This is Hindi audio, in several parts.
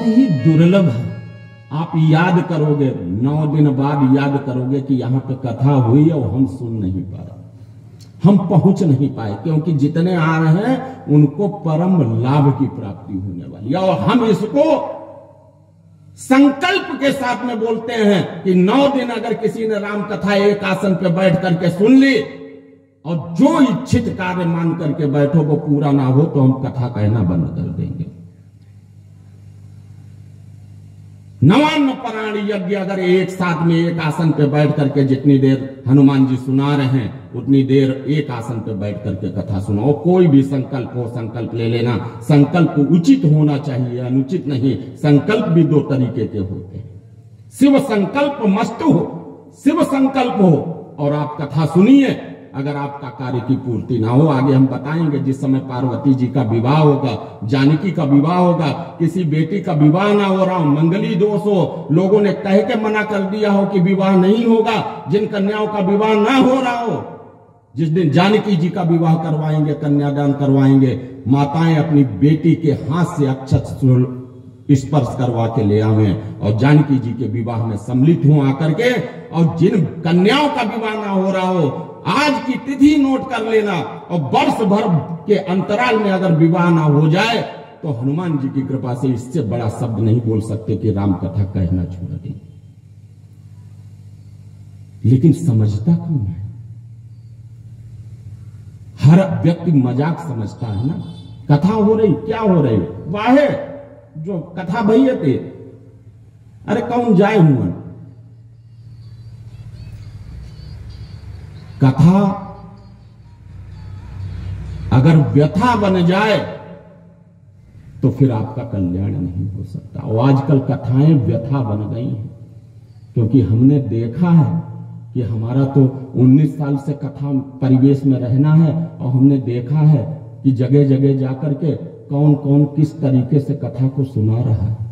ही दुर्लभ है। आप याद करोगे, 9 दिन बाद याद करोगे कि यहां पे कथा हुई और हम सुन नहीं पाए, हम पहुंच नहीं पाए, क्योंकि जितने आ रहे हैं उनको परम लाभ की प्राप्ति होने वाली है। और हम इसको संकल्प के साथ में बोलते हैं कि 9 दिन अगर किसी ने राम कथा एक आसन पे बैठ करके सुन ली और जो इच्छित कार्य मान करके बैठो वो पूरा ना हो तो हम कथा कहना बंद कर देंगे। 99 प्राण यज्ञ अगर एक साथ में एक आसन पे बैठ करके जितनी देर हनुमान जी सुना रहे हैं उतनी देर एक आसन पे बैठ करके कथा सुनाओ। कोई भी संकल्प हो, संकल्प ले लेना। संकल्प उचित होना चाहिए, अनुचित नहीं। संकल्प भी 2 तरीके के होते हैं। शिव संकल्प मस्त हो, शिव संकल्प हो और आप कथा सुनिए। अगर आपका कार्य की पूर्ति ना हो, आगे हम बताएंगे, जिस समय पार्वती जी का विवाह होगा, जानकी का विवाह होगा, किसी बेटी का विवाह ना हो रहा हो, मंगली दोष हो, लोगों ने कह के मना कर दिया हो कि विवाह नहीं होगा, जिन कन्याओं का विवाह ना हो रहा हो, जिस दिन जानकी जी का विवाह करवाएंगे, कन्यादान करवाएंगे, माताएं अपनी बेटी के हाथ से अक्षत स्पर्श करवा के ले आवे और जानकी जी के विवाह में सम्मिलित हो आकर के। और जिन कन्याओं का विवाह ना हो रहा हो, आज की तिथि नोट कर लेना और वर्ष भर के अंतराल में अगर विवाह ना हो जाए तो हनुमान जी की कृपा से इससे बड़ा शब्द नहीं बोल सकते कि राम कथा कहना छोड़ दें। लेकिन समझता कौन है? हर व्यक्ति मजाक समझता है ना। कथा हो रही, क्या हो रही, वाहे जो कथा भैया थे, अरे कौन जाए हुआ। कथा अगर व्यथा बन जाए तो फिर आपका कल्याण नहीं हो सकता। और आजकल कथाएं व्यथा बन गई हैं, क्योंकि हमने देखा है कि हमारा तो 19 साल से कथा परिवेश में रहना है और हमने देखा है कि जगह जगह जाकर के कौन कौन किस तरीके से कथा को सुना रहा है।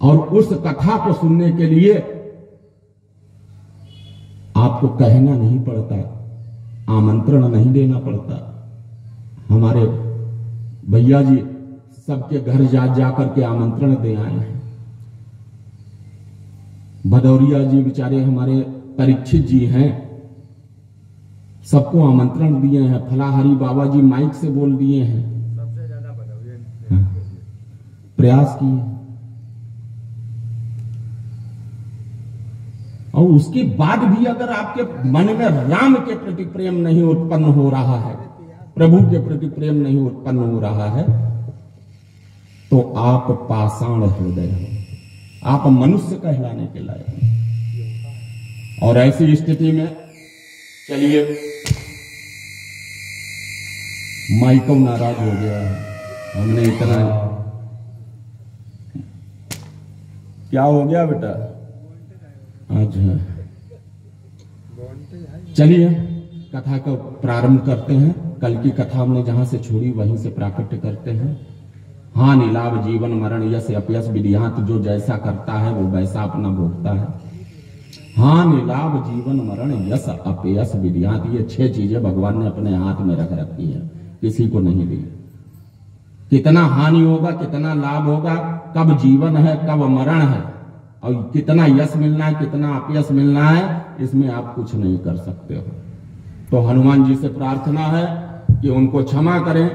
और उस कथा को सुनने के लिए आपको कहना नहीं पड़ता, आमंत्रण नहीं देना पड़ता। हमारे भैया जी सबके घर जा करके आमंत्रण दे आए हैं। भदौरिया जी बेचारे हमारे परीक्षित जी हैं, सबको आमंत्रण दिए हैं। फलाहारी बाबा जी माइक से बोल दिए हैं, सबसे ज्यादा भदौरिया प्रयास किए। और उसके बाद भी अगर आपके मन में राम के प्रति प्रेम नहीं उत्पन्न हो रहा है, प्रभु के प्रति प्रेम नहीं उत्पन्न हो रहा है, तो आप पाषाण हृदय हो, आप मनुष्य कहलाने के लायक। और ऐसी स्थिति में चलिए, माइको नाराज हो गया है, हमने इतना। क्या हो गया बेटा? अच्छा, चलिए कथा का प्रारंभ करते हैं। कल की कथा हमने जहां से छोड़ी वहीं से प्राकट्य करते हैं। हानि लाभ जीवन मरण यश अपयश विधियात, जो जैसा करता है वो वैसा अपना भोगता है। हानि लाभ जीवन मरण यश अपयश विधियात, ये 6 चीजें भगवान ने अपने हाथ में रख रखी है, किसी को नहीं दी। कितना हानि होगा, कितना लाभ होगा, कब जीवन है, कब मरण है, और कितना यश मिलना है, कितना अपयश मिलना है, इसमें आप कुछ नहीं कर सकते हो। तो हनुमान जी से प्रार्थना है कि उनको क्षमा करें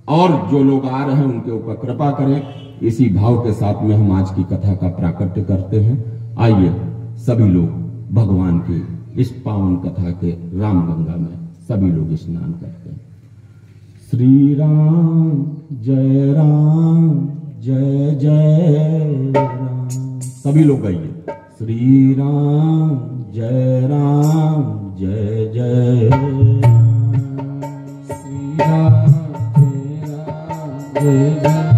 और जो लोग आ रहे हैं उनके ऊपर कृपा करें। इसी भाव के साथ में हम आज की कथा का प्राकट्य करते हैं। आइए सभी लोग भगवान की इस पावन कथा के राम गंगा में सभी लोग स्नान करते हैं। श्री राम जय जय राम, सभी लोग आइए। श्री राम जय जय राम, श्री राम जय राम,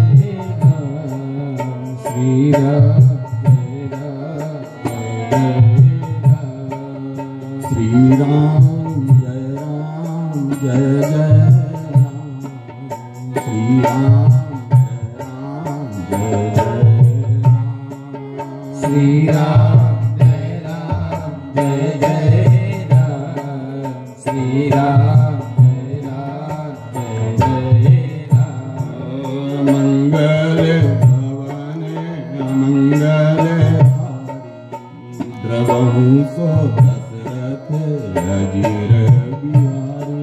श्री राम जय राम, श्री राम जय राम, श्री राम जय राम, श्री राम जय जय राम, श्री राम जय जय राम, सो दशरथ अजीर बिहारी।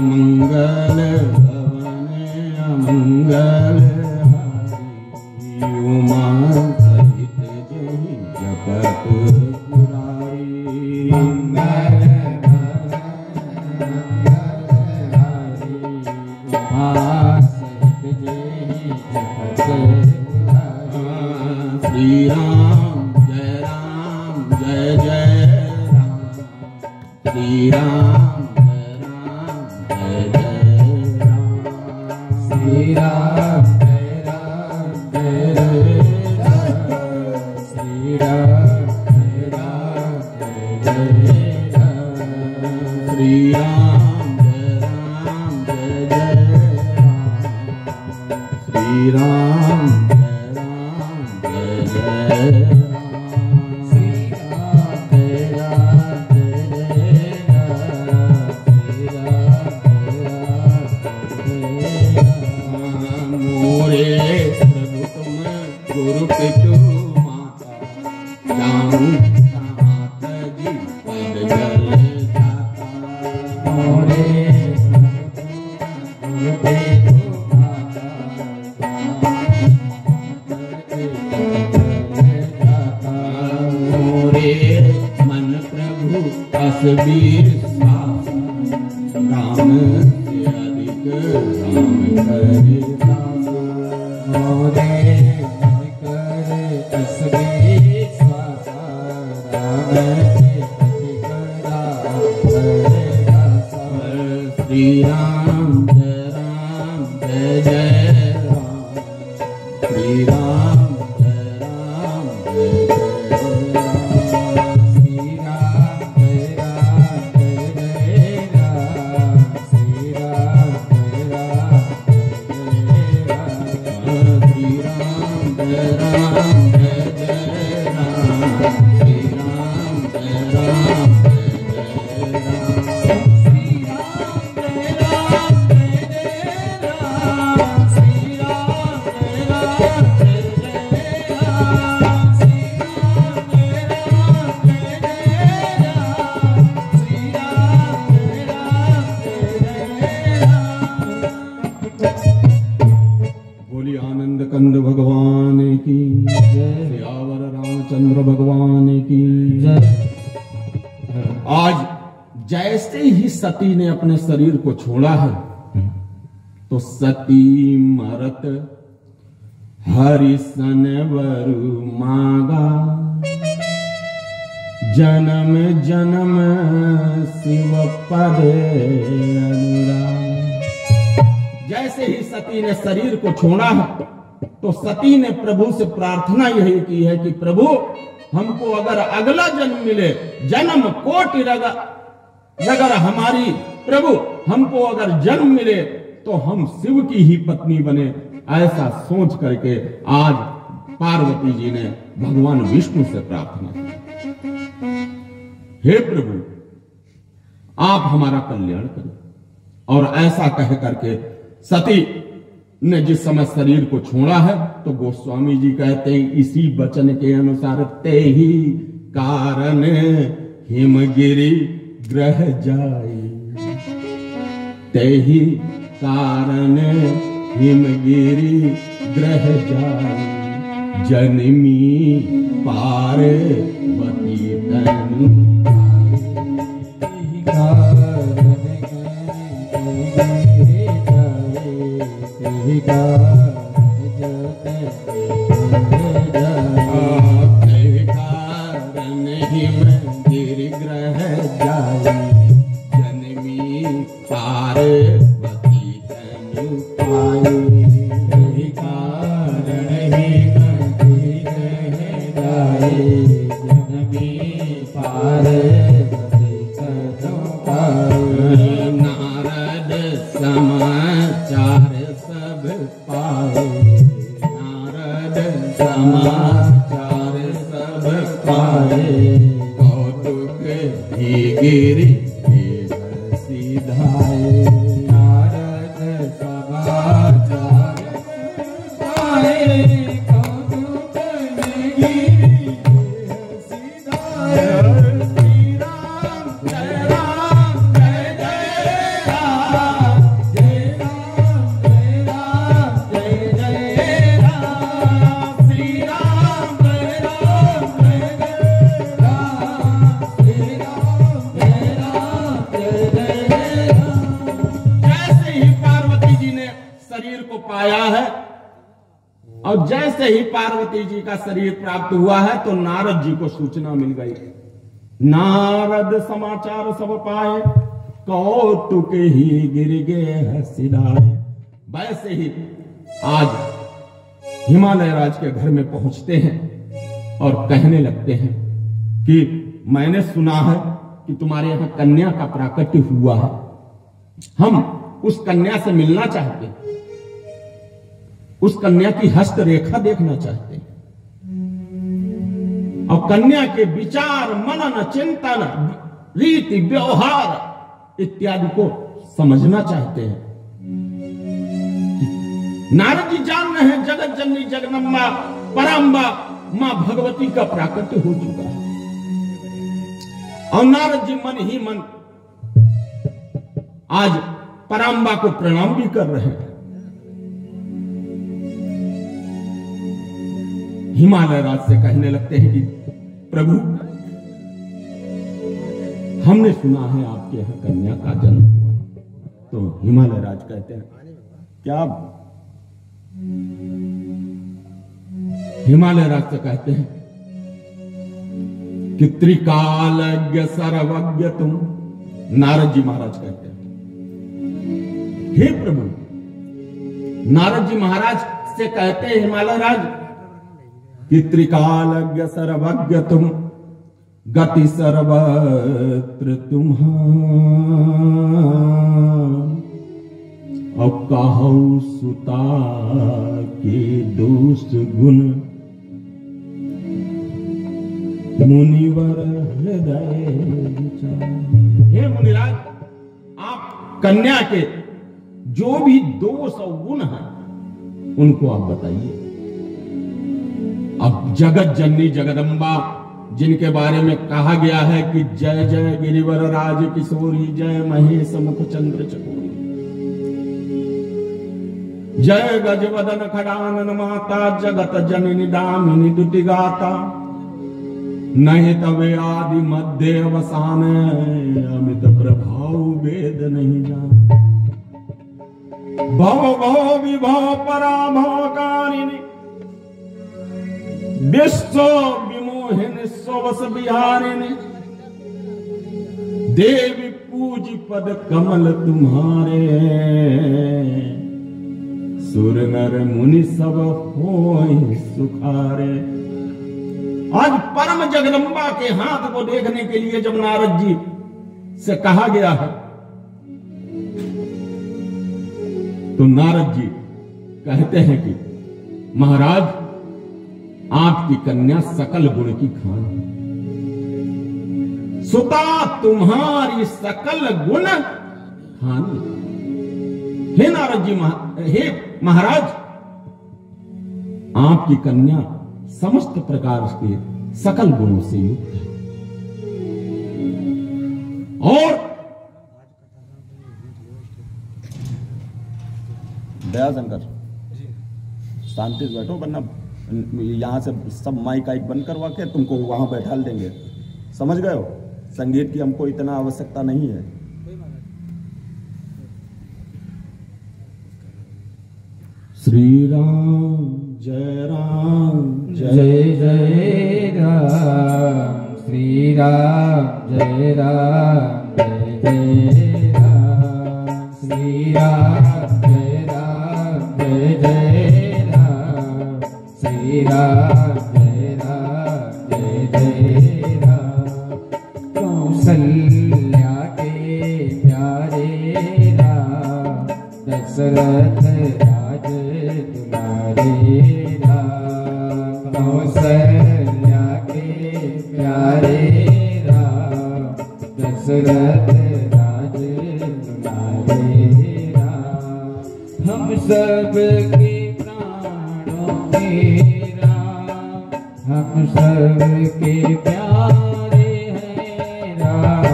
मंगल भवन अमंगल हारी, उमा सहित जहि जपत पुरारी। मंगल श्री राम जय जय राम, श्री राम जय राम, श्री राम जय राम, श्री राम जय राम, श्री राम जय श्री राम गुरु पितु माता जाऊं साथ जी पद जल जाता। मोरे गुरु पितु माता मोरे मन प्रभु असबीर राम से अधिक राम करे मोरे श्री राम जय राम, श्री राम जय राम, श्री राम जय राम, श्री राम जय राम, श्री राम जय राम, श्री राम जय राम। बोली आनंद कंद भगवान की जय, सियावर रामचंद्र भगवान की जय। आज जैसे ही सती ने अपने शरीर को छोड़ा है तो सती मरत हरिसन वरु मागा, जन्म जन्म शिव पद अनुराग। जैसे ही सती ने शरीर को छोड़ा है तो सती ने प्रभु से प्रार्थना यही की है कि प्रभु हमको अगर अगला जन्म मिले, जन्म कोटि अगर हमारी प्रभु हमको अगर जन्म मिले तो हम शिव की ही पत्नी बने। ऐसा सोच करके आज पार्वती जी ने भगवान विष्णु से प्रार्थना की, हे प्रभु आप हमारा कल्याण करें। और ऐसा कह करके सती ने जिस समय शरीर को छोड़ा है तो गोस्वामी जी कहते हैं इसी वचन के अनुसार, ते ही कारण हिमगिरी ग्रह जाए, ते ही कारण हिमगिरी ग्रह जाए, जनमी पार्वती तनु गिरि ग्रह जाई, जनमी पार्वती तनु पाई, कारण गिरि ग्रह जाई, जनमी पार्वती तनु पाई। नारद समाचार सब पाए, नारद समाचार सब पाए, कौतुक ही गिरि सिधाए, जैसे ही पार्वती जी ने शरीर को पाया है और जैसे ही पार्वती जी का शरीर प्राप्त हुआ है तो नारद जी को सूचना मिल गई। नारद समाचार सब पाए, कौतुक ही गिर गए सिधाए। वैसे ही आज हिमालय राज के घर में पहुंचते हैं और कहने लगते हैं कि मैंने सुना है कि तुम्हारे यहां कन्या का प्राकट्य हुआ है, हम उस कन्या से मिलना चाहते हैं, उस कन्या की हस्त रेखा देखना चाहते हैं और कन्या के विचार, मनन, चिंतन, रीति, व्यवहार इत्यादि को समझना चाहते हैं। नारद जी जान रहे हैं जगत जननी जगदम्बा पराम्बा मां भगवती का प्राकट्य हो चुका है और नारद जी मन ही मन आज पराम्बा को प्रणाम भी कर रहे हैं। हिमालय राज से कहने लगते हैं कि प्रभु, हमने सुना है आपके यहां कन्या का जन्म हुआ। तो हिमालय राज कहते हैं क्या? हिमालय राज से कहते हैं कि त्रिकालज्ञ सर्वज्ञ तुम। नारद जी महाराज कहते हैं हे प्रभु, नारद जी महाराज से कहते हैं हिमालय राज कि त्रिकालज्ञ सर्वज्ञ तुम, गति सर्वत्र तुम्हारी, और कहु सुता के दोष गुण, मुनिवर हृदय विचार। हे मुनिराज, आप कन्या के जो भी दोष और गुण हैं उनको आप बताइए। अब जगत जननी जगदम्बा जिनके बारे में कहा गया है कि जय जय गिरिवर राज किशोरी, जय महेश मुख चंद्र चकोरी, जय गजवदन खड़ानन माता, जगत जननी दामिनी दुति गाता, नहीं तवे आदि मध्य अवसान, अमित प्रभाव वेद नहीं जान, भव भव विभव पराभव कारिणी, विश्व विमोहिनी स्वस बिहारिणी, देवी पूज पद कमल तुम्हारे, सुर नर मुनि सब होय सुखारे। आज परम जगदम्बा के हाथ को देखने के लिए जब नारद जी से कहा गया है तो नारद जी कहते हैं कि महाराज, आपकी कन्या सकल गुण की खान है, सुता तुम्हारी सकल गुण खानी। हे नारद जी, हे महाराज, आपकी कन्या समस्त प्रकार के सकल गुणों से युक्त है और दयाशंकर शांति से बैठो, वरना यहां से सब माइक आइक बंद करवा के तुमको वहां बैठा देंगे। समझ गए हो? संगीत की हमको इतना आवश्यकता नहीं है। श्री राम जय राम जय जय राम, श्री राम जय राम, जय जय राम, श्री राम जय राम, जय जय राम, श्री राम जय राम, जय जय राम, कौशल्या के प्यारे राम, दशरथ राज तुम्हारे राम, कौशल्या के प्यारे राम, दशरथ राज तुम्हारे राम, हम सब के प्राणों के राम, हम सब के प्यारे हैं राम,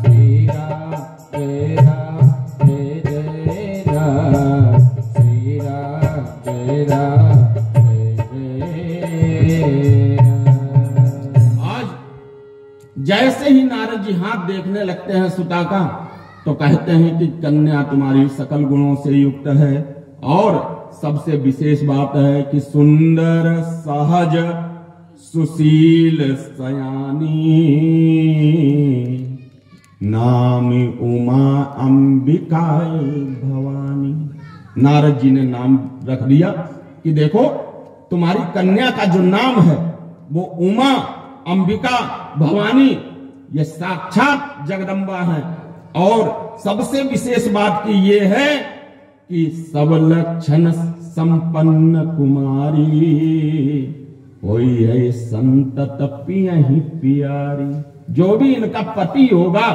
श्री राम जय राम, जय जय राम, श्री राम जय राम, जय जय राम। आज जैसे ही नारद जी हाथ देखने लगते हैं सुता का तो कहते हैं कि कन्या तुम्हारी सकल गुणों से युक्त है और सबसे विशेष बात है कि सुंदर सहज सुशील सयानी, नाम उमा अंबिका भवानी। नारद जी ने नाम रख दिया कि देखो तुम्हारी कन्या का जो नाम है वो उमा अंबिका भवानी, ये साक्षात जगदम्बा है। और सबसे विशेष बात की ये है कि सब लक्षण संपन्न कुमारी, होई है संतत पियहि प्यारी। जो भी इनका पति होगा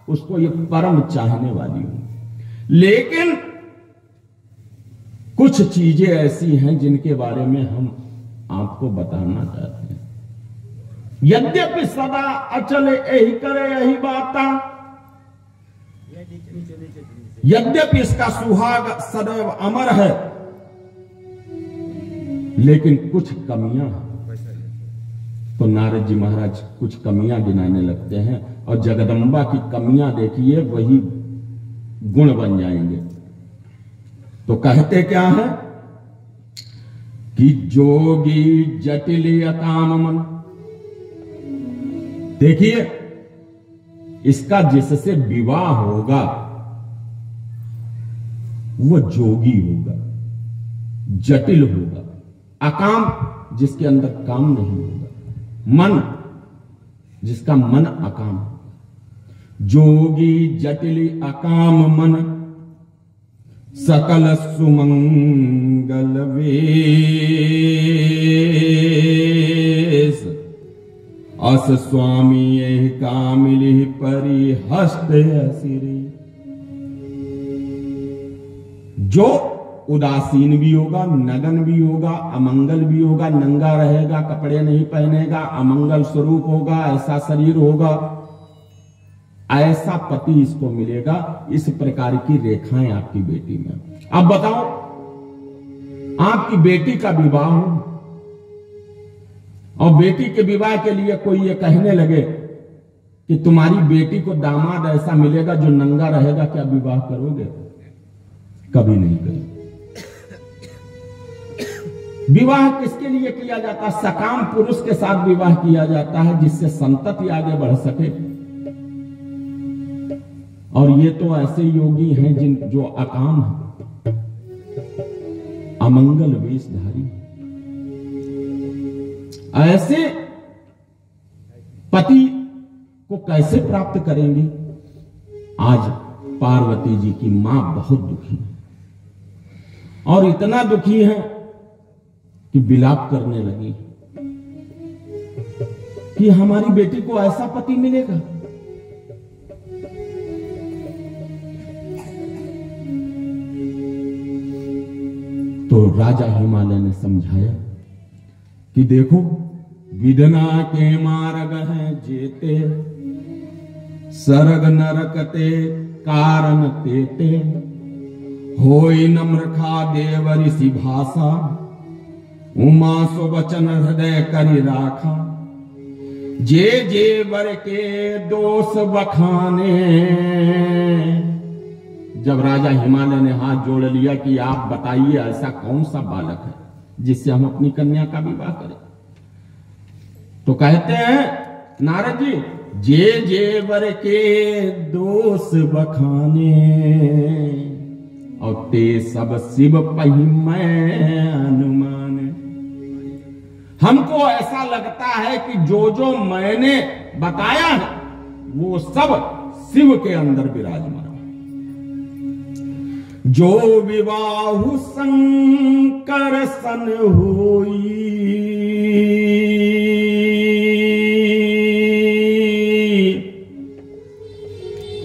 उसको ये परम चाहने वाली होगी। लेकिन कुछ चीजें ऐसी हैं जिनके बारे में हम आपको बताना चाहते हैं। यद्यपि सदा अचल यही करे यही बाता, यद्यपि इसका सुहाग सदैव अमर है, लेकिन कुछ कमियां हैं। तो नारद जी महाराज कुछ कमियां गिनाने लगते हैं और जगदम्बा की कमियां देखिए वही गुण बन जाएंगे। तो कहते क्या है कि जोगी जटिल अकाम मन। देखिए इसका जिससे विवाह होगा वो जोगी होगा, जटिल होगा। अकाम जिसके अंदर काम नहीं होगा, मन जिसका मन अकाम होगा। जोगी जटिल अकाम मन, सकल सुमंगल वेश, अस स्वामी यह कामिली परि हस्त असिरी। जो उदासीन भी होगा, नगन भी होगा, अमंगल भी होगा, नंगा रहेगा, कपड़े नहीं पहनेगा, अमंगल स्वरूप होगा, ऐसा शरीर होगा, ऐसा पति इसको मिलेगा। इस प्रकार की रेखाएं आपकी बेटी में। अब बताओ आपकी बेटी का विवाह हो और बेटी के विवाह के लिए कोई ये कहने लगे कि तुम्हारी बेटी को दामाद ऐसा मिलेगा जो नंगा रहेगा, क्या विवाह करोगे? कभी नहीं करोगे। विवाह किसके लिए किया जाता है? सकाम पुरुष के साथ विवाह किया जाता है जिससे संतति आगे बढ़ सके। और ये तो ऐसे योगी हैं जो अकाम है, अमंगल वेशधारी। ऐसे पति को कैसे प्राप्त करेंगे? आज पार्वती जी की मां बहुत दुखी है और इतना दुखी है कि विलाप करने लगी कि हमारी बेटी को ऐसा पति मिलेगा। तो राजा हिमालय ने समझाया कि देखो विधना के मार्ग हैं जेते, सरग नरकते कारण तेते, होई नम्रखा देव ऋषि भाषा, उमा सुवचन हृदय करि राखा, जे जे वर के दोष बखाने। जब राजा हिमालय ने हाथ जोड़ लिया कि आप बताइए ऐसा कौन सा बालक है जिससे हम अपनी कन्या का विवाह करें, तो कहते हैं नारद जी, जे जे वर के दोष बखाने, और ते सब शिव पहि मैं अनुमान। हमको ऐसा लगता है कि जो मैंने बताया है वो सब शिव के अंदर विराजमान। जो विवाहु शंकर सन होई,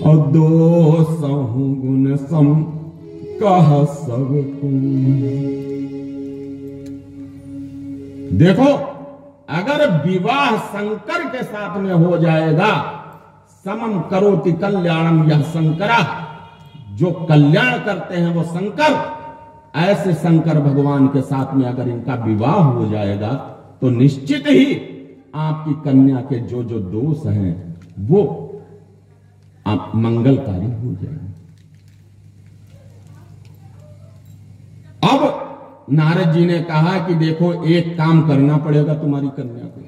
और दोषहु गुण सम कह सब को। देखो अगर विवाह शंकर के साथ में हो जाएगा, समम करोति कल्याणम यह शंकरा, जो कल्याण करते हैं वो शंकर, ऐसे शंकर भगवान के साथ में अगर इनका विवाह हो जाएगा तो निश्चित ही आपकी कन्या के जो दोष हैं वो आप मंगलकारी हो जाएंगे। अब नारद जी ने कहा कि देखो एक काम करना पड़ेगा तुम्हारी कन्या को,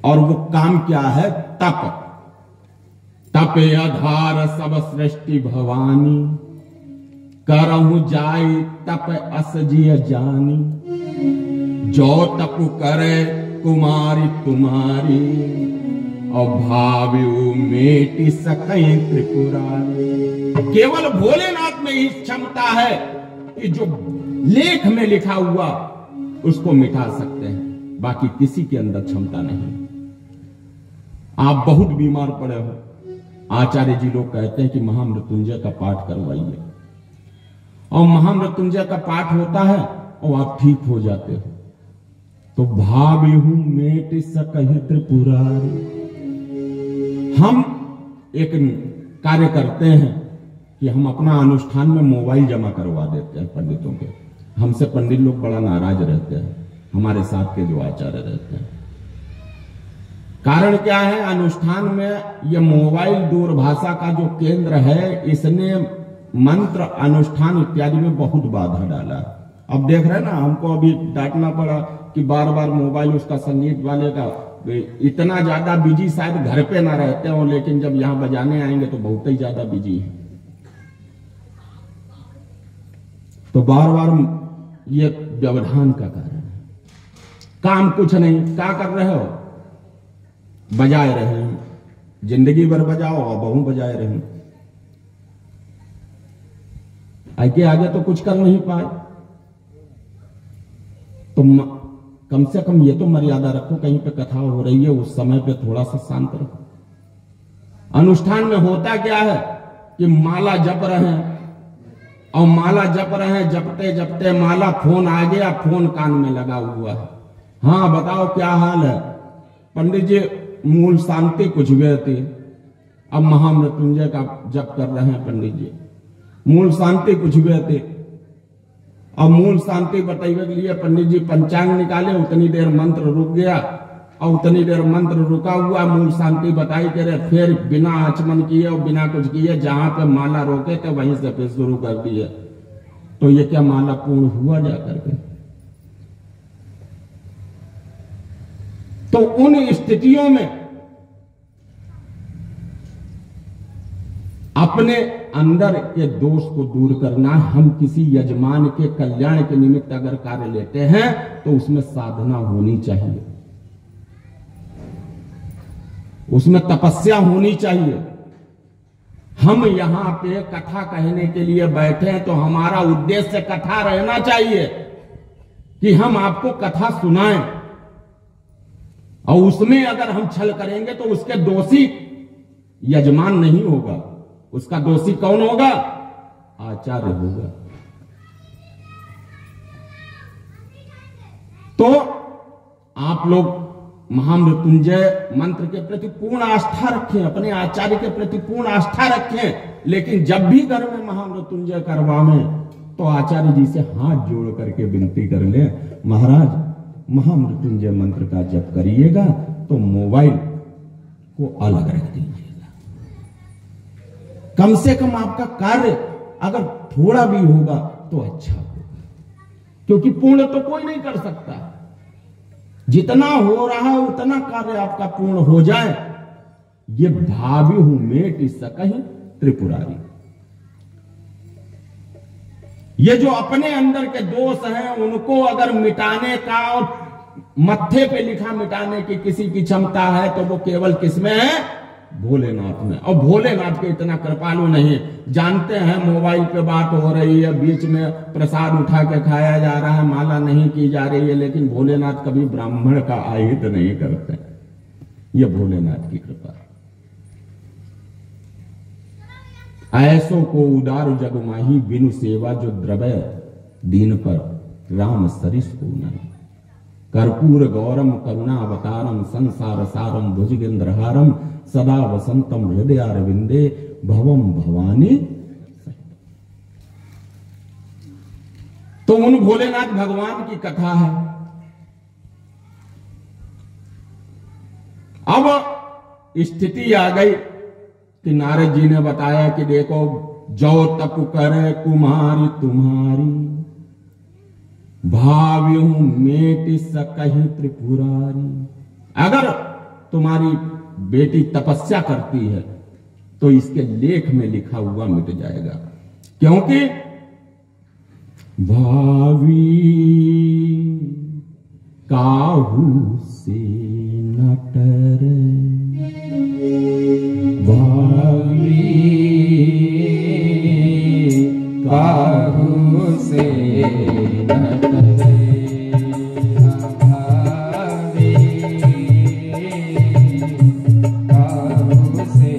और वो काम क्या है? तप। तपे आधार सब सृष्टि भवानी, करहु जाई तप अस जिय जानी, जो तप करे कुमारी तुम्हारी, और भाव्यु मेटि सकई त्रिपुरारी। केवल भोलेनाथ में ही क्षमता है कि जो लेख में लिखा हुआ उसको मिटा सकते हैं, बाकी किसी के अंदर क्षमता नहीं। आप बहुत बीमार पड़े हो, आचार्य जी लोग कहते हैं कि महामृत्युंजय का पाठ करवाइए, और महामृत्युंजय का पाठ होता है और आप ठीक हो जाते हो। तो भाव्यु मेटि सकहि त्रिपुरारी। हम एक कार्य करते हैं कि हम अपना अनुष्ठान में मोबाइल जमा करवा देते हैं पंडितों के। हमसे पंडित लोग बड़ा नाराज रहते हैं, हमारे साथ के जो आचार्य रहते हैं। कारण क्या है? अनुष्ठान में यह मोबाइल दूरभाषा का जो केंद्र है, इसने मंत्र अनुष्ठान इत्यादि में बहुत बाधा डाला। अब देख रहे हैं ना, हमको अभी डांटना पड़ा कि बार बार मोबाइल उसका संगीत वाले का इतना ज्यादा बिजी, शायद घर पे ना रहते हो, लेकिन जब यहां बजाने आएंगे तो बहुत ही ज्यादा बिजी है। तो बार बार ये व्यवधान का कारण है। काम कुछ नहीं, क्या कर रहे हो? बजाए रहे हैं, जिंदगी भर बजाओ और बहु बजाए रहे। आगे आगे तो कुछ कर नहीं पाए, तो कम से कम ये तो मर्यादा रखो, कहीं पे कथा हो रही है उस समय पे थोड़ा सा शांत रहो। अनुष्ठान में होता क्या है कि माला जप रहे हैं, और माला जप रहे हैं, जपते जपते माला फोन आ गया, फोन कान में लगा हुआ है। हाँ बताओ क्या हाल है? पंडित जी मूल शांति कुछ भी थी, अब महामृत्युंजय का जप कर रहे हैं पंडित जी, मूल शांति कुछ भी थी। अब मूल शांति बताइए के लिए पंडित जी पंचांग निकाले, उतनी देर मंत्र रुक गया, और उतनी देर मंत्र रुका हुआ, मूल शांति बताई के रहे, फिर बिना आचमन किए और बिना कुछ किए जहां पे माला रोके थे वहीं से फिर शुरू कर दिए। तो ये क्या माला पूर्ण हुआ जा करके? तो उन स्थितियों में अपने अंदर के दोष को दूर करना, हम किसी यजमान के कल्याण के निमित्त अगर कार्य लेते हैं तो उसमें साधना होनी चाहिए, उसमें तपस्या होनी चाहिए। हम यहां पे कथा कहने के लिए बैठे हैं तो हमारा उद्देश्य कथा रहना चाहिए कि हम आपको कथा सुनाएं, और उसमें अगर हम छल करेंगे तो उसके दोषी यजमान नहीं होगा, उसका दोषी कौन होगा? आचार्य होगा। तो आप लोग महामृत्युंजय मंत्र के प्रति पूर्ण आस्था रखें, अपने आचार्य के प्रति पूर्ण आस्था रखें, लेकिन जब भी घर में महामृत्युंजय करवाएं तो आचार्य जी से हाथ जोड़ करके विनती कर ले, महाराज महामृत्युंजय मंत्र का जप करिएगा तो मोबाइल को अलग रख दीजिएगा। कम से कम आपका कार्य अगर थोड़ा भी होगा तो अच्छा होगा, क्योंकि पूर्ण तो कोई नहीं कर सकता। जितना हो रहा है उतना कार्य आपका पूर्ण हो जाए, ये भाव्यु मेटि सकहि त्रिपुरारी। ये जो अपने अंदर के दोष हैं उनको अगर मिटाने का और मत्थे पे लिखा मिटाने की किसी की क्षमता है तो वो केवल किसमें है? भोलेनाथ में। और भोलेनाथ के इतना कृपालु नहीं। जानते हैं मोबाइल पे बात हो रही है, बीच में प्रसाद उठा के खाया जा रहा है, माला नहीं की जा रही है, लेकिन भोलेनाथ कभी ब्राह्मण का आहित नहीं करते। ये भोलेनाथ की कृपा। ऐसो को उदार जग माही, बिनु सेवा जो द्रवय दीन पर, राम सरिस को नहीं। कर्पूर गौरम करुणा अवतारम, संसार सारम भुजगेंद्रहारम, सदा वसंतम हृदयारविंदे, भवम भवानी। तो उन भोलेनाथ भगवान की कथा है। अब स्थिति आ गई कि नारद जी ने बताया कि देखो, जो तप करे कुमारी तुम्हारी, भाव्यू मेट सकहि त्रिपुरारी। अगर तुम्हारी बेटी तपस्या करती है तो इसके लेख में लिखा हुआ मिट जाएगा, क्योंकि भावी काहू से न टरे, भावी काहू से न टरे, भावी काहू से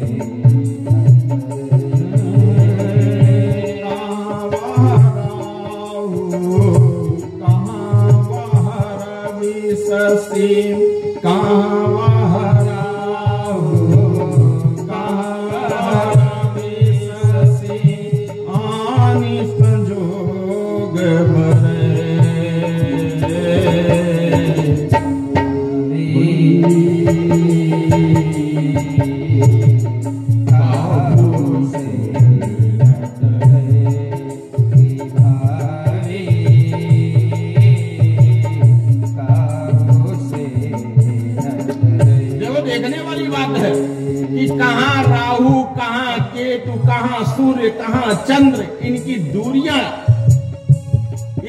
सूर्य कहां चंद्र, इनकी दूरियां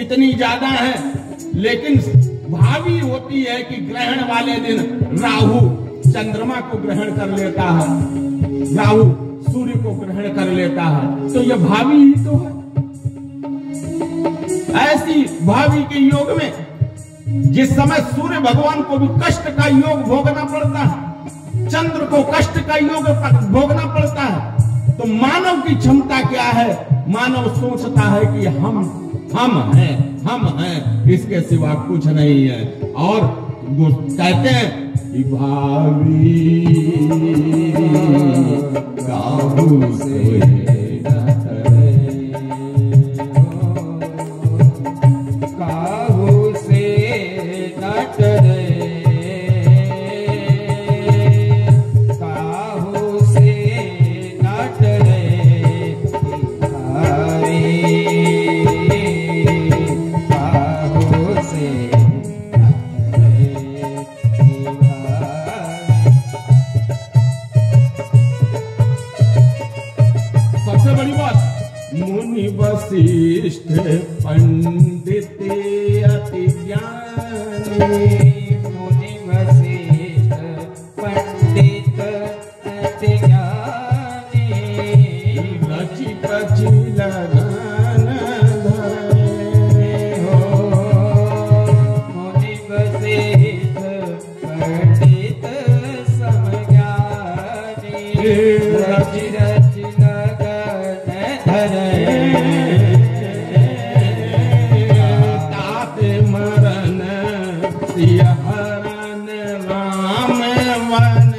इतनी ज्यादा है, लेकिन भावी होती है कि ग्रहण वाले दिन राहु चंद्रमा को ग्रहण कर लेता है, राहु सूर्य को ग्रहण कर लेता है, तो यह भावी ही तो है। ऐसी भावी के योग में जिस समय सूर्य भगवान को भी कष्ट का योग भोगना पड़ता है, चंद्र को कष्ट का योग भोगना पड़ता है, तो मानव की क्षमता क्या है? मानव सोचता है कि हम हैं, इसके सिवा कुछ नहीं है। और वो कहते हैं कि भावी काहू से न टरे, काहू से न टरे, वशिष्ठ पंडित अति ज्ञानी, मुनि वशिष्ठ पंडित अति ज्ञानी, रचि पचि लगन धरे हो। मुनि वशिष्ठ पंडित समज्ञानी, रचि रचि लगन धरे, हरण राम वन,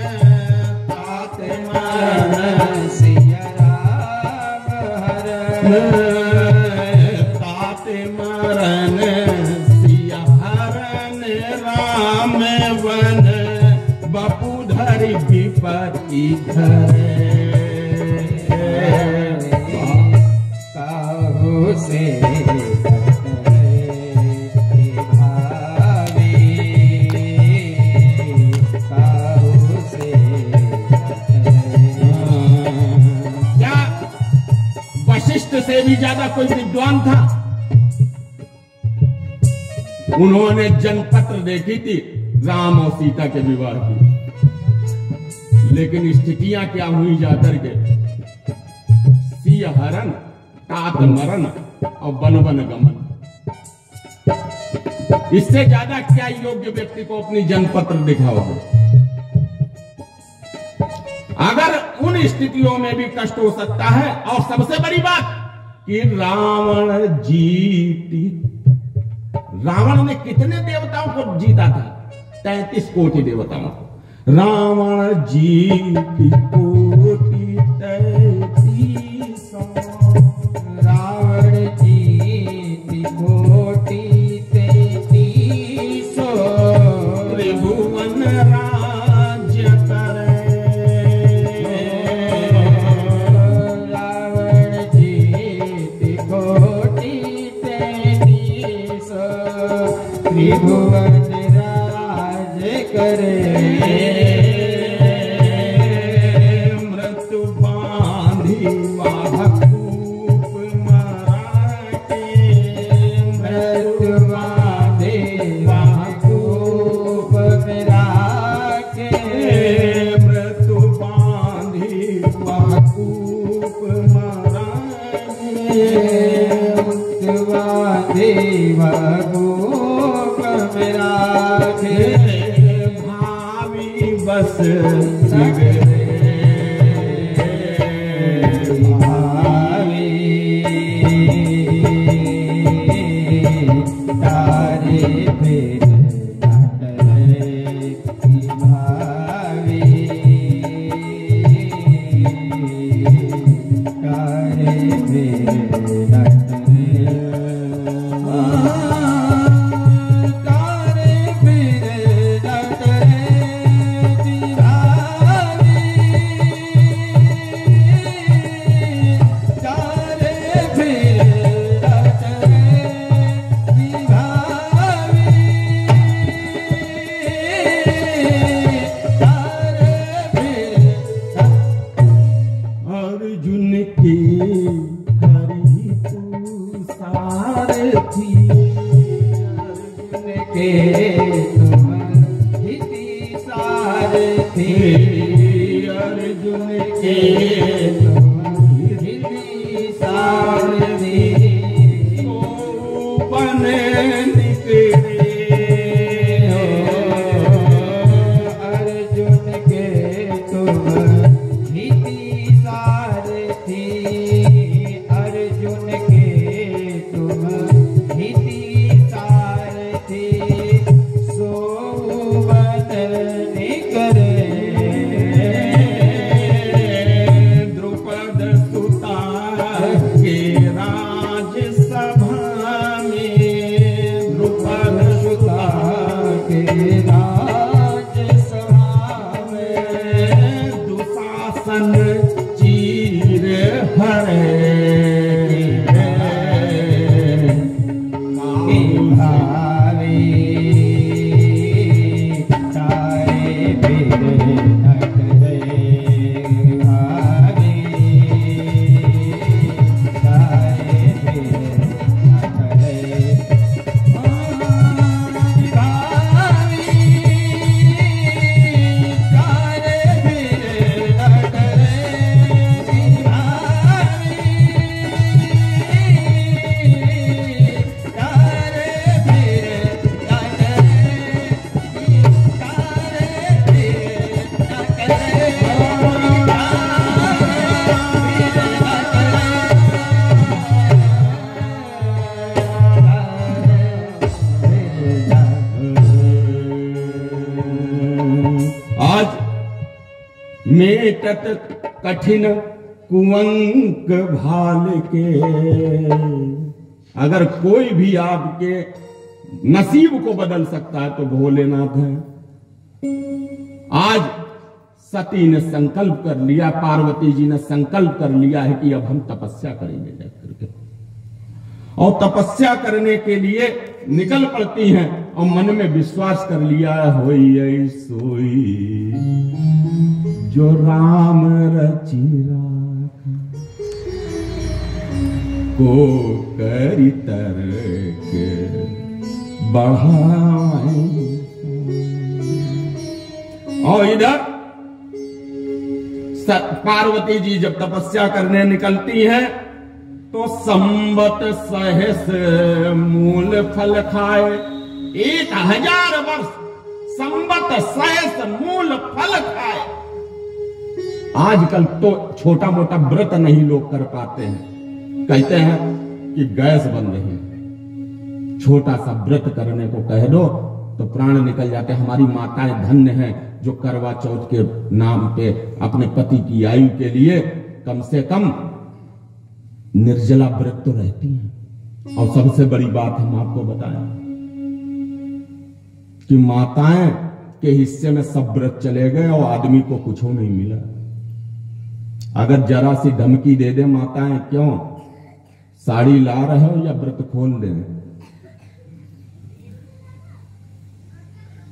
तात मरण सिया राम हरण, तात मरण सिया हरण राम वन, बपुधरि विपत्ति धरे, काहू से से भी ज्यादा कोई विद्वान था? उन्होंने जनपत्र देखी थी राम और सीता के विवाह की, लेकिन स्थितियां क्या हुई जाकर के? सिया हरण, तात मरण और वन वन गमन। इससे ज्यादा क्या योग्य व्यक्ति को अपनी जनपत्र दिखाओगे? अगर उन स्थितियों में भी कष्ट हो सकता है। और सबसे बड़ी बात कि रावण जीती, रावण ने कितने देवताओं को जीता था? 33 कोटि देवताओं को। रावण जीती कोटि 33, रावण जीती कोटि 33, त्रिभुवन राज्य करे, त्रिभुवन राज करे मृत्यु बांधी वाहकूप मराठे मृत्यु बांधे वाहकूप राखे मृत्यु बांधी वाहकूप मराठे मृत्यु बांधे वाहकूप राखे भावी बस सगरे तारे फिर भावी तारे फिर तारे फिर अर्जुन की हरि तू सारथी अर्जुन के तुम हिति सारथी अर्जुन के तुम हिति सारथी तो बने निकले अर्जुन के तुम हिति सारथी अर्जुन के तुम हिति सारथी सोवन निकरे द्रुपद सुता के राजसभा में द्रुपद सुता के राजसभा में दुशासन चीर हरे भावी तारे फिर नटरे भावी तारे फिर नटरे भावी तारे फिर नटरे आज मेटत कठिन कुंवंक भाल के अगर कोई भी आपके नसीब को बदल सकता है तो भोलेनाथ है। आज सती ने संकल्प कर लिया, पार्वती जी ने संकल्प कर लिया है कि अब हम तपस्या करेंगे जाकर के, और तपस्या करने के लिए निकल पड़ती हैं और मन में विश्वास कर लिया होई सोई जो राम रचि राख को करी तरक बढ़ाए। और इधर पार्वती जी जब तपस्या करने निकलती हैं तो संवत सहस मूल फल खाए। 1000 वर्ष संवत सहस मूल फल खाए। आजकल तो छोटा मोटा व्रत नहीं लोग कर पाते हैं, कहते हैं कि गैस बन रही है, छोटा सा व्रत करने को कह दो तो प्राण निकल जाते। हमारी माताएं धन्य हैं जो करवा चौथ के नाम पे अपने पति की आयु के लिए कम से कम निर्जला व्रत तो रहती हैं। और सबसे बड़ी बात हम आपको बताएं कि माताएं के हिस्से में सब व्रत चले गए और आदमी को कुछ नहीं मिला। अगर जरा सी धमकी दे दे माताएं, क्यों साड़ी ला रहे हो या व्रत खोल दे,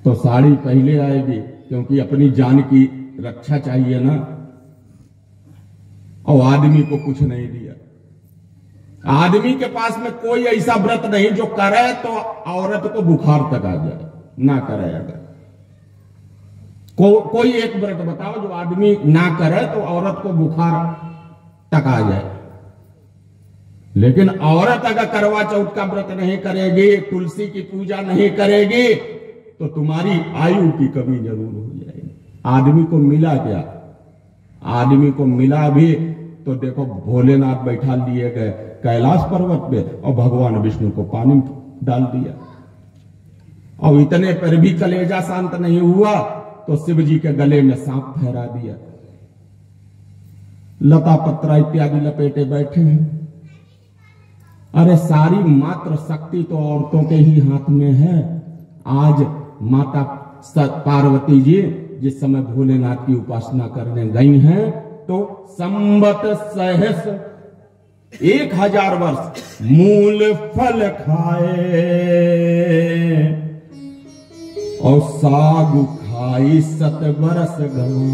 तो साड़ी पहले आएगी, क्योंकि अपनी जान की रक्षा चाहिए ना। और आदमी को कुछ नहीं दिया। आदमी के पास में कोई ऐसा व्रत नहीं जो करे तो औरत को बुखार तक आ जाए, ना करे अगर कोई एक व्रत बताओ जो आदमी ना करे तो औरत को बुखार तक आ जाए। लेकिन औरत अगर करवा चौथ का व्रत नहीं करेगी, तुलसी की पूजा नहीं करेगी, तो तुम्हारी आयु की कमी जरूर हो जाएगी। आदमी को मिला क्या? आदमी को मिला भी तो देखो भोलेनाथ बैठा लिए गए कैलाश पर्वत पे और भगवान विष्णु को पानी डाल दिया। और इतने पर भी कलेजा शांत नहीं हुआ तो शिव जी के गले में सांप फहरा दिया। लता पत्रा इत्यादि लपेटे बैठे हैं। अरे सारी मात्र शक्ति तो औरतों के ही हाथ में है। आज माता पार्वती जी जिस समय भोलेनाथ की उपासना करने गई हैं तो संवत सहस 1000 वर्ष मूल फल खाए और साग खाई 7 बरस गए।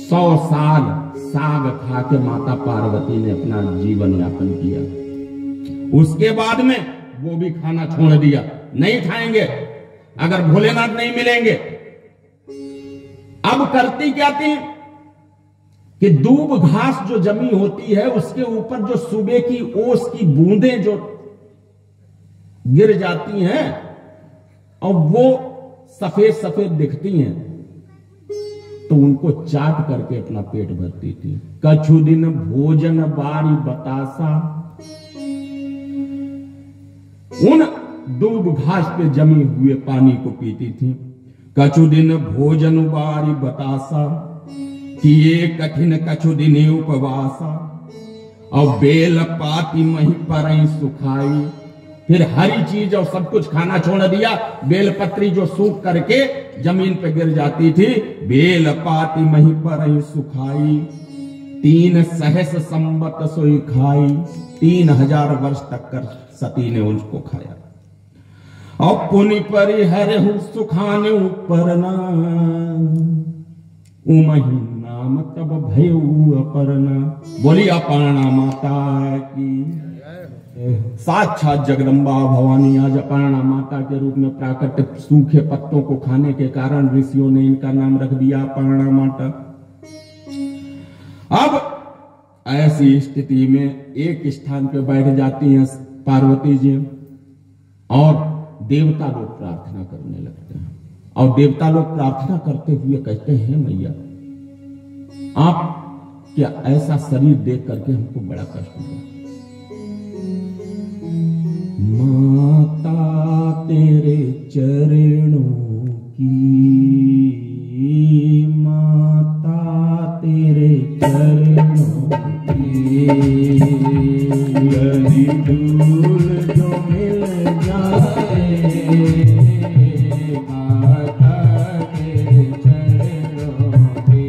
100 साल साग खा के माता पार्वती ने अपना जीवन यापन किया। उसके बाद में वो भी खाना छोड़ दिया, नहीं खाएंगे अगर भोलेनाथ नहीं मिलेंगे। अब करती क्या थी कि दूब घास जो जमी होती है उसके ऊपर जो सुबह की ओस की बूंदें जो गिर जाती हैं और वो सफेद सफेद दिखती हैं तो उनको चाट करके अपना पेट भरती थी। कछु दिन भोजन बारी बतासा, उन दूब घास पे जमी हुए पानी को पीती थी। कछु दिन भोजन बारी बतासा, किए कठिन कछु दिन उपवासा, और बेल पाती मही पर सुखाई। फिर हरी चीज और सब कुछ खाना छोड़ दिया। बेल पत्री जो सूख करके जमीन पे गिर जाती थी, बेल पाती मही पर सुखाई। 3 सहस संवत सोई खाई। 3000 वर्ष तक कर सती ने उसको खाया। और पुनि परिहरहु सुखाने ऊपर ना, उमही नाम तब भयऊ अपर्णा। बोली अपर्णा माता की। साक्षात जगदम्बा भवानी आज अपर्णा माता के रूप में प्राकट। सूखे पत्तों को खाने के कारण ऋषियों ने इनका नाम रख दिया अपर्णा माता। अब ऐसी स्थिति में एक स्थान पे बैठ जाती हैं पार्वती जी और देवता लोग प्रार्थना करने लगते हैं। और देवता लोग प्रार्थना करते हुए कहते हैं, मैया आप क्या ऐसा शरीर देख करके हमको बड़ा कष्ट हुआ। माता तेरे चरणों की, माता तेरे चरणों की, यदि धूल जो मिल जाए, माता तेरे चरणों की,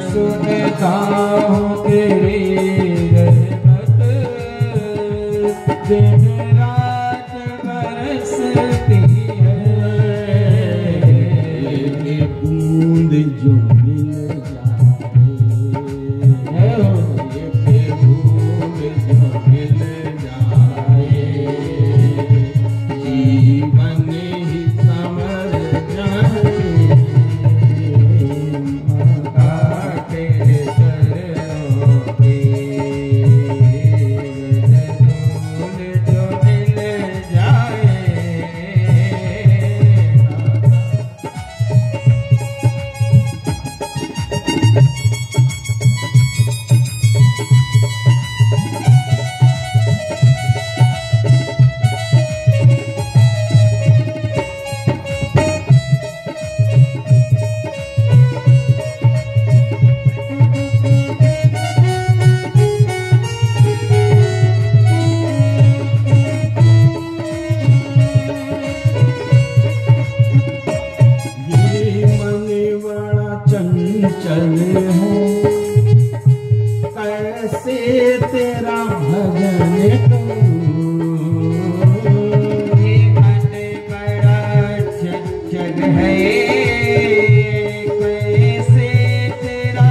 सुनता हूँ तेरी रहमत। चल है, कैसे तेरा भजन करूं। ये मन बड़ा चंचल है, कैसे तेरा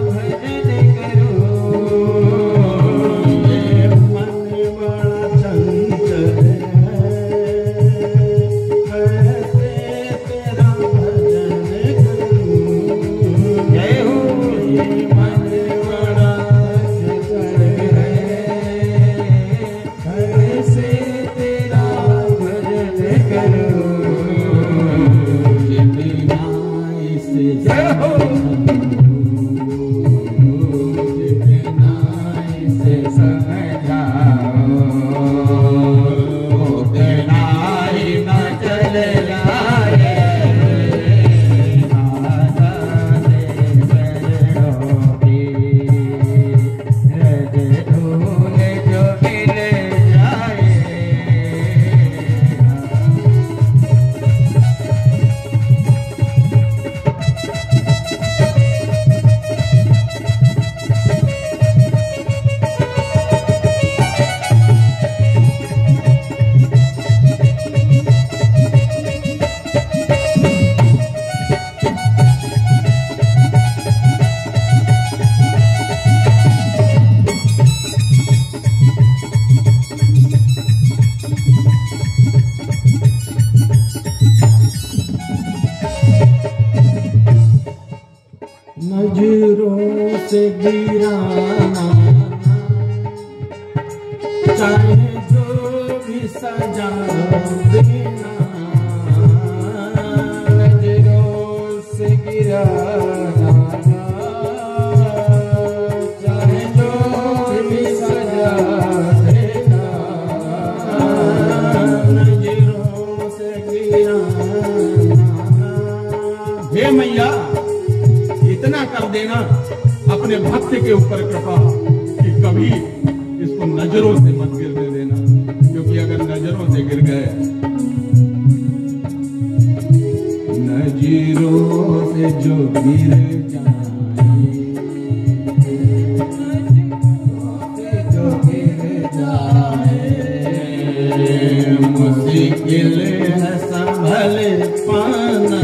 भजन करूं। ये मन बड़ा चंचल है, कैसे तेरा भजन करूं। जय हो। ये मन बड़ा चंचल है, कैसे तेरा भजन करूं। जितना इसे जय हो। जितना इसे समझाओ, उतना ही न चल जाए। माता दे चरणों की रज धूल जो मिल जाए। नजरों से गिराना, चाहे जो भी सजा देना। नजरों से गिराना, चाहे जो भी सजा देना। नजरों से गिराना। हे मैया, इतना कर देना अपने भक्त के ऊपर कृपा कि कभी इसको नजरों से मत गिरने देना, क्योंकि अगर नजरों से गिर गए, नजरों से जो गिर जाए, जो गिर जाए, मुश्किल है संभल पाना।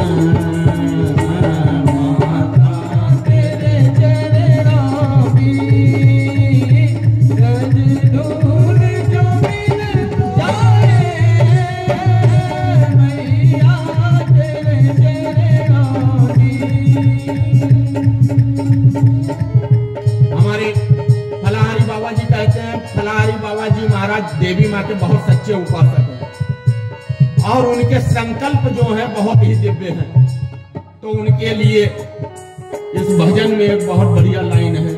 देवी माँ के बहुत सच्चे उपासक हैं और उनके संकल्प जो है बहुत ही दिव्य हैं। तो उनके लिए इस भजन में एक बहुत बढ़िया लाइन है,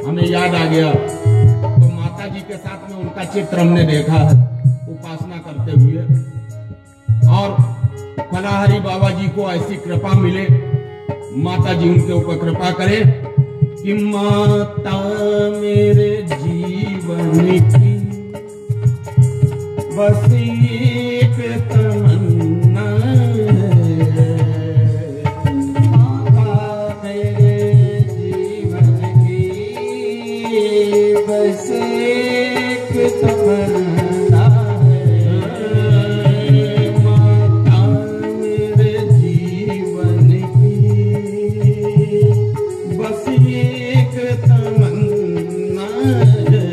हमें याद आ गया। तो माता जी के साथ में उनका चित्र हमने देखा है उपासना करते हुए, और फलाहारी बाबा जी को ऐसी कृपा मिले, माता जी उनके ऊपर कृपा करे कि माता मेरे जीवन की बस एक तमन्ना है। माता मेरे जीवन की बस एक तमन्ना है। माता मेरे जीवन की बस एक तमन्ना है।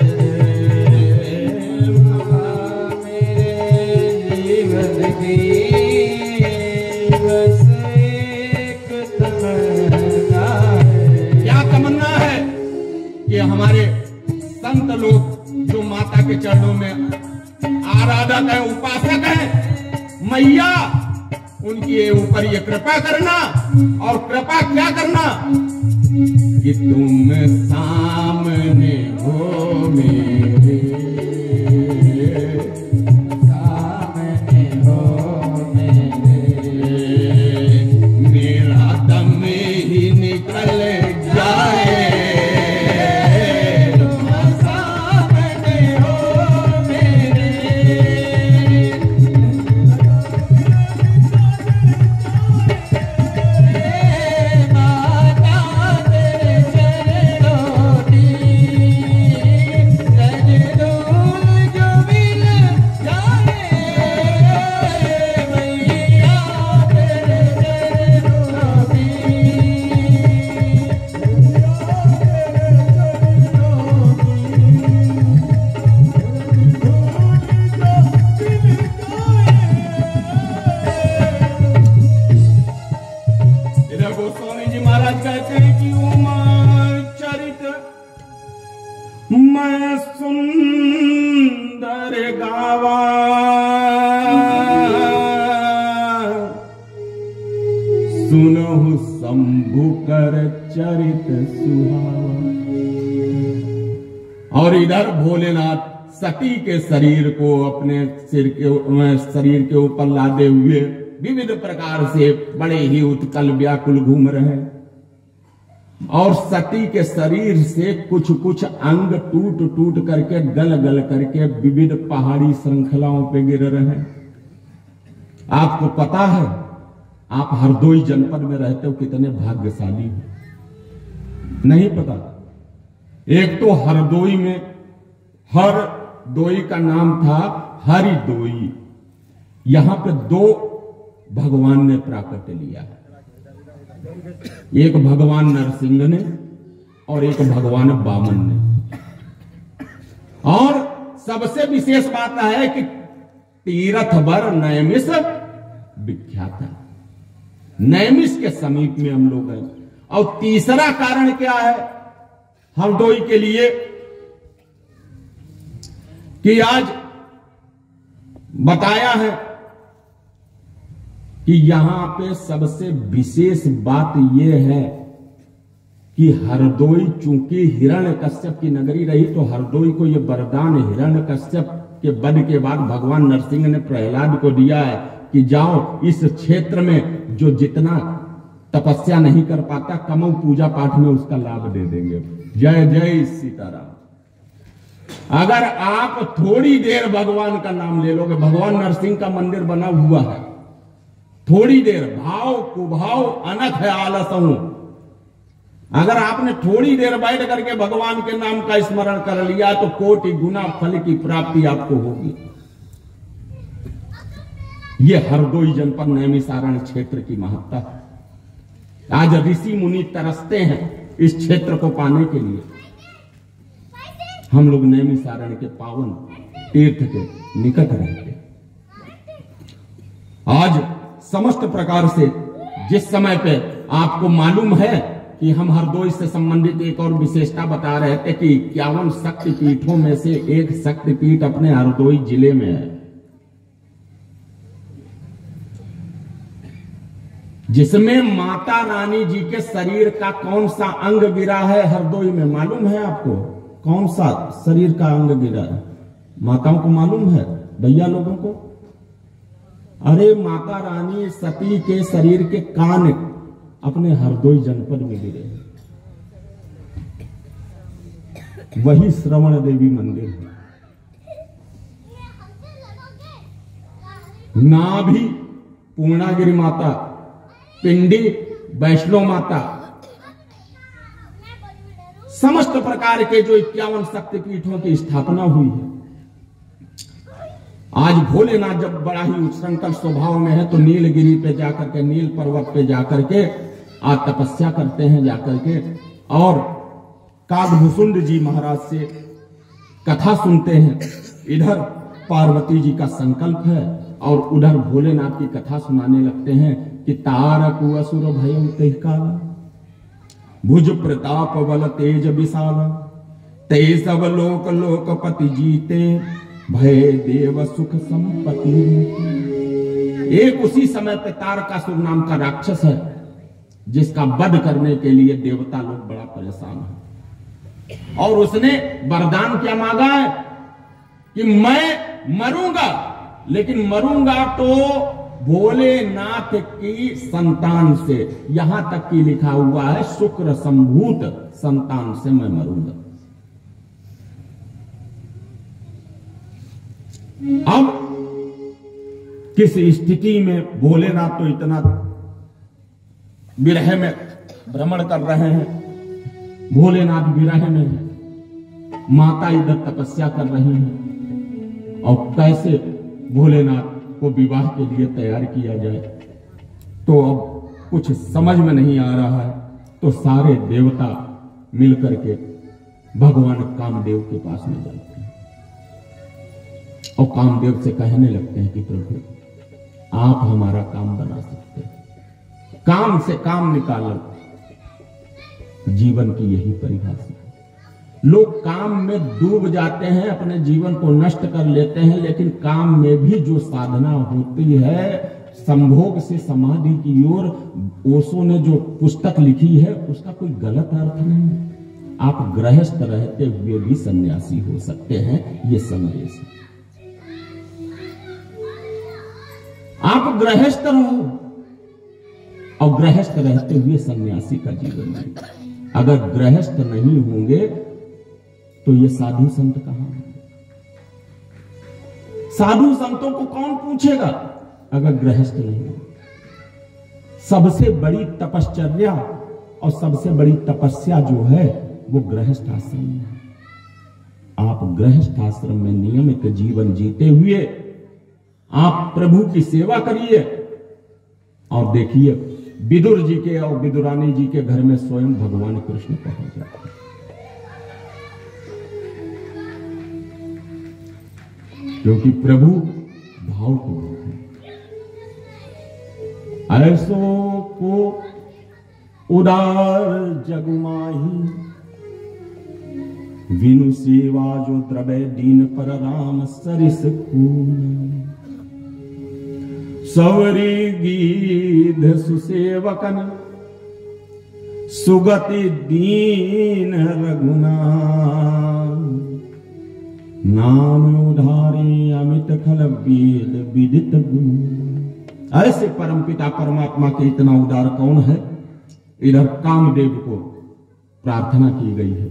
क्या तमन्ना है कि हमारे संत लोग जो माता के चरणों में आराधक है, उपासक है, मैया उनके ऊपर ये कृपा करना, और कृपा क्या करना कि तुम सामने हो मेरे, सामने हो मेरे, मेरा दम ही निकल जाए। सामने हो मेरे, माता सुनहु शंभु कर चरित सुहावा। और इधर भोलेनाथ सती के शरीर को अपने शरीर के ऊपर लादे हुए विविध प्रकार से बड़े ही उत्कल व्याकुल घूम रहे हैं। और सती के शरीर से कुछ कुछ अंग टूट टूट करके गल गल करके विविध पहाड़ी श्रृंखलाओं पे गिर रहे हैं। आपको पता है, आप हरदोई जनपद में रहते हो, कितने भाग्यशाली हो? नहीं पता? एक तो हरदोई में हरदोई का नाम था हरिदोई। यहां पे दो भगवान ने प्राकट्य लिया है, एक भगवान नरसिंह ने और एक भगवान वामन ने। और सबसे विशेष बात है कि तीरथ बर नैमिष विख्यात है, नैमिष के समीप में हम लोग हैं। और तीसरा कारण क्या है हरदोई के लिए कि आज बताया है कि यहां पे सबसे विशेष बात यह है कि हरदोई चूंकि हिरण्यकश्यप की नगरी रही, तो हरदोई को यह वरदान हिरण्यकश्यप के वध के बाद भगवान नरसिंह ने प्रहलाद को दिया है कि जाओ इस क्षेत्र में जो जितना तपस्या नहीं कर पाता, कमौ पूजा पाठ में उसका लाभ दे देंगे। जय जय सीताराम। अगर आप थोड़ी देर भगवान का नाम ले लोगे, भगवान नरसिंह का मंदिर बना हुआ है, थोड़ी देर भाव कुभाव अनथ है आलसहूं, अगर आपने थोड़ी देर बैठ करके भगवान के नाम का स्मरण कर लिया तो कोटि गुना फल की प्राप्ति आपको होगी। यह हरदोई जनपद नैमिषारण्य क्षेत्र की महत्ता है। आज ऋषि मुनि तरसते हैं इस क्षेत्र को पाने के लिए। हम लोग नैमिषारण्य के पावन तीर्थ के निकट रहते हैं। आज समस्त प्रकार से जिस समय पे आपको मालूम है कि हम हरदोई से संबंधित एक और विशेषता बता रहे थे कि 51 शक्तिपीठों में से एक शक्तिपीठ अपने हरदोई जिले में है, जिसमें माता रानी जी के शरीर का कौन सा अंग गिरा है हरदोई में, मालूम है आपको? कौन सा शरीर का अंग गिरा है? माताओं को मालूम है? भैया लोगों को? अरे माता रानी सती के शरीर के कान अपने हरदोई जनपद में गिरे हैं। वही श्रवण देवी मंदिर है। नाभि पूर्णागिरि माता, पिंडी वैष्णो माता, समस्त प्रकार के जो 51 शक्तिपीठों की स्थापना हुई है। आज भोलेनाथ जब बड़ा ही उच्छृंखल स्वभाव में है तो नीलगिरी पे जाकर के, नील पर्वत पे जाकर के आज तपस्या करते हैं जाकर के, और कागभूषुंड जी महाराज से कथा सुनते हैं। इधर पार्वती जी का संकल्प है और उधर भोलेनाथ की कथा सुनाने लगते हैं कि तारक असुर भयं तेह काला, भुज प्रताप बल तेज विशाला, ते सब लोक लोकपति जीते, भय देव सुख संपत्ति। एक उसी समय पे तारकासुर नाम का राक्षस है जिसका वध करने के लिए देवता लोग बड़ा परेशान है। और उसने वरदान क्या मांगा है कि मैं मरूंगा, लेकिन मरूंगा तो भोलेनाथ की संतान से। यहां तक कि लिखा हुआ है शुक्र संभूत संतान से मैं मरूंगा। अब किस स्थिति में भोलेनाथ तो इतना विरह में भ्रमण कर रहे हैं, भोलेनाथ विरह में है, माता इधर तपस्या कर रही है, और कैसे भोलेनाथ को विवाह के लिए तैयार किया जाए तो अब कुछ समझ में नहीं आ रहा है। तो सारे देवता मिलकर के भगवान कामदेव के पास में जाते हैं और कामदेव से कहने लगते हैं कि प्रभु आप हमारा काम बना सकते हैं, काम से काम निकालो। जीवन की यही परिभाषा है। लोग काम में डूब जाते हैं, अपने जीवन को नष्ट कर लेते हैं, लेकिन काम में भी जो साधना होती है संभोग से समाधि की ओर ओशो ने जो पुस्तक लिखी है उसका कोई गलत अर्थ नहीं है। आप गृहस्थ रहते हुए भी सन्यासी हो सकते हैं, ये संदेश है। आप गृहस्थ रहो और गृहस्थ रहते हुए सन्यासी का जीवन जिए। अगर गृहस्थ नहीं होंगे तो ये साधु संत कहां होंगे? साधु संतों को कौन पूछेगा अगर गृहस्थ नहीं हो? सबसे बड़ी तपश्चर्या और सबसे बड़ी तपस्या जो है वो गृहस्थ आश्रम में है। आप गृहस्थ आश्रम में नियमित जीवन जीते हुए आप प्रभु की सेवा करिए और देखिए विदुर जी के और विदुरानी जी के घर में स्वयं भगवान कृष्ण पहुंच जाते हैं। क्योंकि प्रभु भाव को ऐसो को उदार जगमाही विनु सेवा जो द्रवे दीन पर राम सरिस खून सवरी गीध सुसेवकन सुगति दीन रघुना नाम उधारी अमित खल वेद विदित गुण। ऐसे परमपिता परमात्मा के इतना उदार कौन है? इधर कामदेव को प्रार्थना की गई है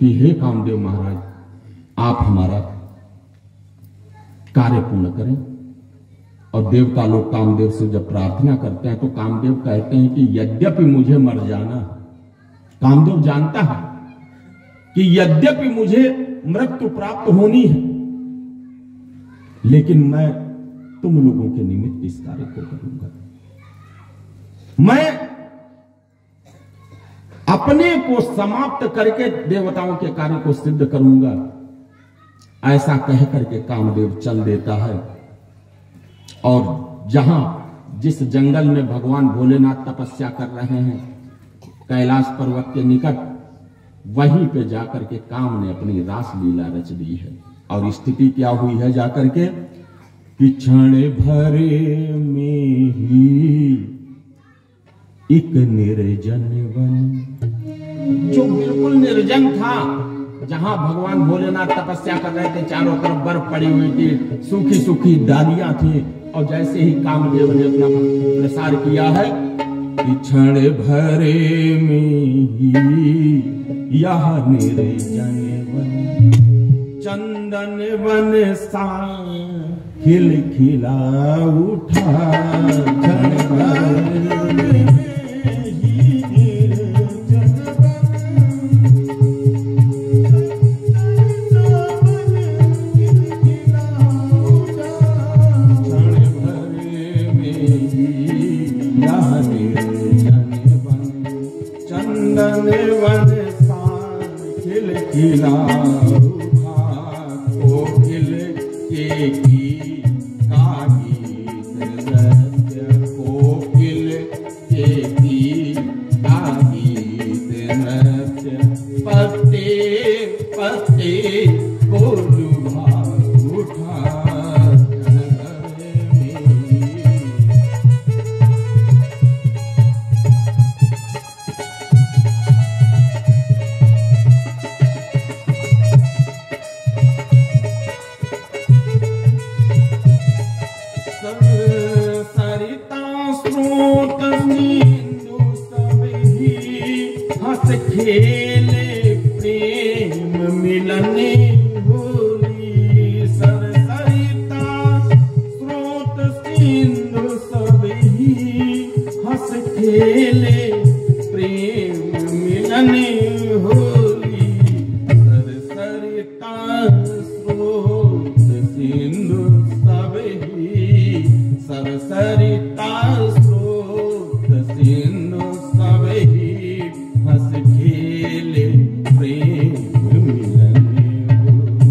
कि हे कामदेव महाराज, आप हमारा कार्य पूर्ण करें। और देवता लोग कामदेव से जब प्रार्थना करते हैं तो कामदेव कहते हैं कि यद्यपि मुझे मर जाना, कामदेव जानता है कि यद्यपि मुझे मृत्यु प्राप्त होनी है, लेकिन मैं तुम लोगों के निमित्त इस कार्य को करूंगा। मैं अपने को समाप्त करके देवताओं के कार्य को सिद्ध करूंगा। ऐसा कह करके कामदेव चल देता है और जहां जिस जंगल में भगवान भोलेनाथ तपस्या कर रहे हैं कैलाश पर्वत के निकट, वहीं पे जाकर के काम ने अपनी रास लीला रच दी है। और स्थिति क्या हुई है जाकर के कि क्षण भरे में ही एक निर्जन वन, जो बिल्कुल निर्जन था, जहां भगवान भोलेनाथ तपस्या कर रहे थे, चारों तरफ बर्फ पड़ी हुई थी, सूखी सूखी डालियां थी, और जैसे ही कामदेव ने अपना प्रसार किया है कि क्षण भरे में ही यह निर्जन वन चंदन वन सा खिलखिला उठा। क्षण भरे में ही निर्जन चंदन वन सा खिलखिला उठा। कोकिल के गीत का गीत नृत्य, कोकिल के गीत का गीत नृत्य, पत्ते पत्ते को लुभा उठा। खेले प्रेम मिलने होली, सरसरिता स्रोत सिंधु सब ही हंस खेले प्रेम मिलने होली। सरसरिता स्रोत सिंधु सब ही, सरसरिता स्रोत सिंधु सब ही हंस खेले प्रेम मिलने होली।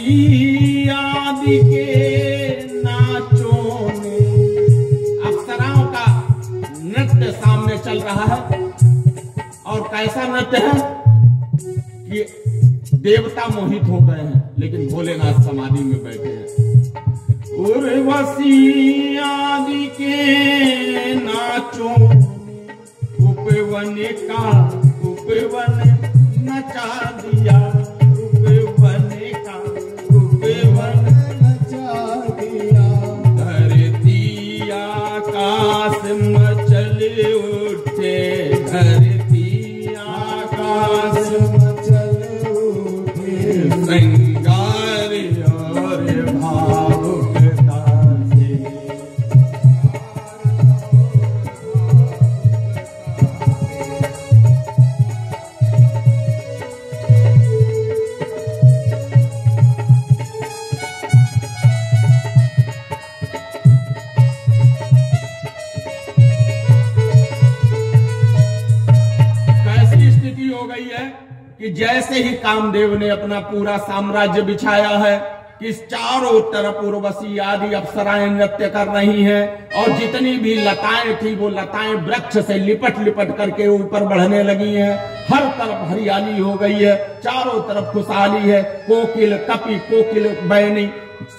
आदि के नाचों ने, अप्सराओं का नृत्य सामने चल रहा है। और कैसा नृत्य है कि देवता मोहित हो गए हैं, लेकिन भोलेनाथ समाधि में बैठे हैं। उर्वशी आदि के नाचों उपवन का उपवन नचा दिया, उपवन का उपवन नचा दिया। धरती आकाश मचल उठे, धरती आकाश मचल उठे। श्रृंगार और भावुकता से कि जैसे ही कामदेव ने अपना पूरा साम्राज्य बिछाया है कि चारों तरफ उर्वशी आदि अप्सराएं नृत्य कर रही हैं, और जितनी भी लताएं थी वो लताएं वृक्ष से लिपट लिपट करके ऊपर बढ़ने लगी हैं। हर तरफ हरियाली हो गई है, चारों तरफ खुशहाली है। कोकिल कपि कोकिल बैनी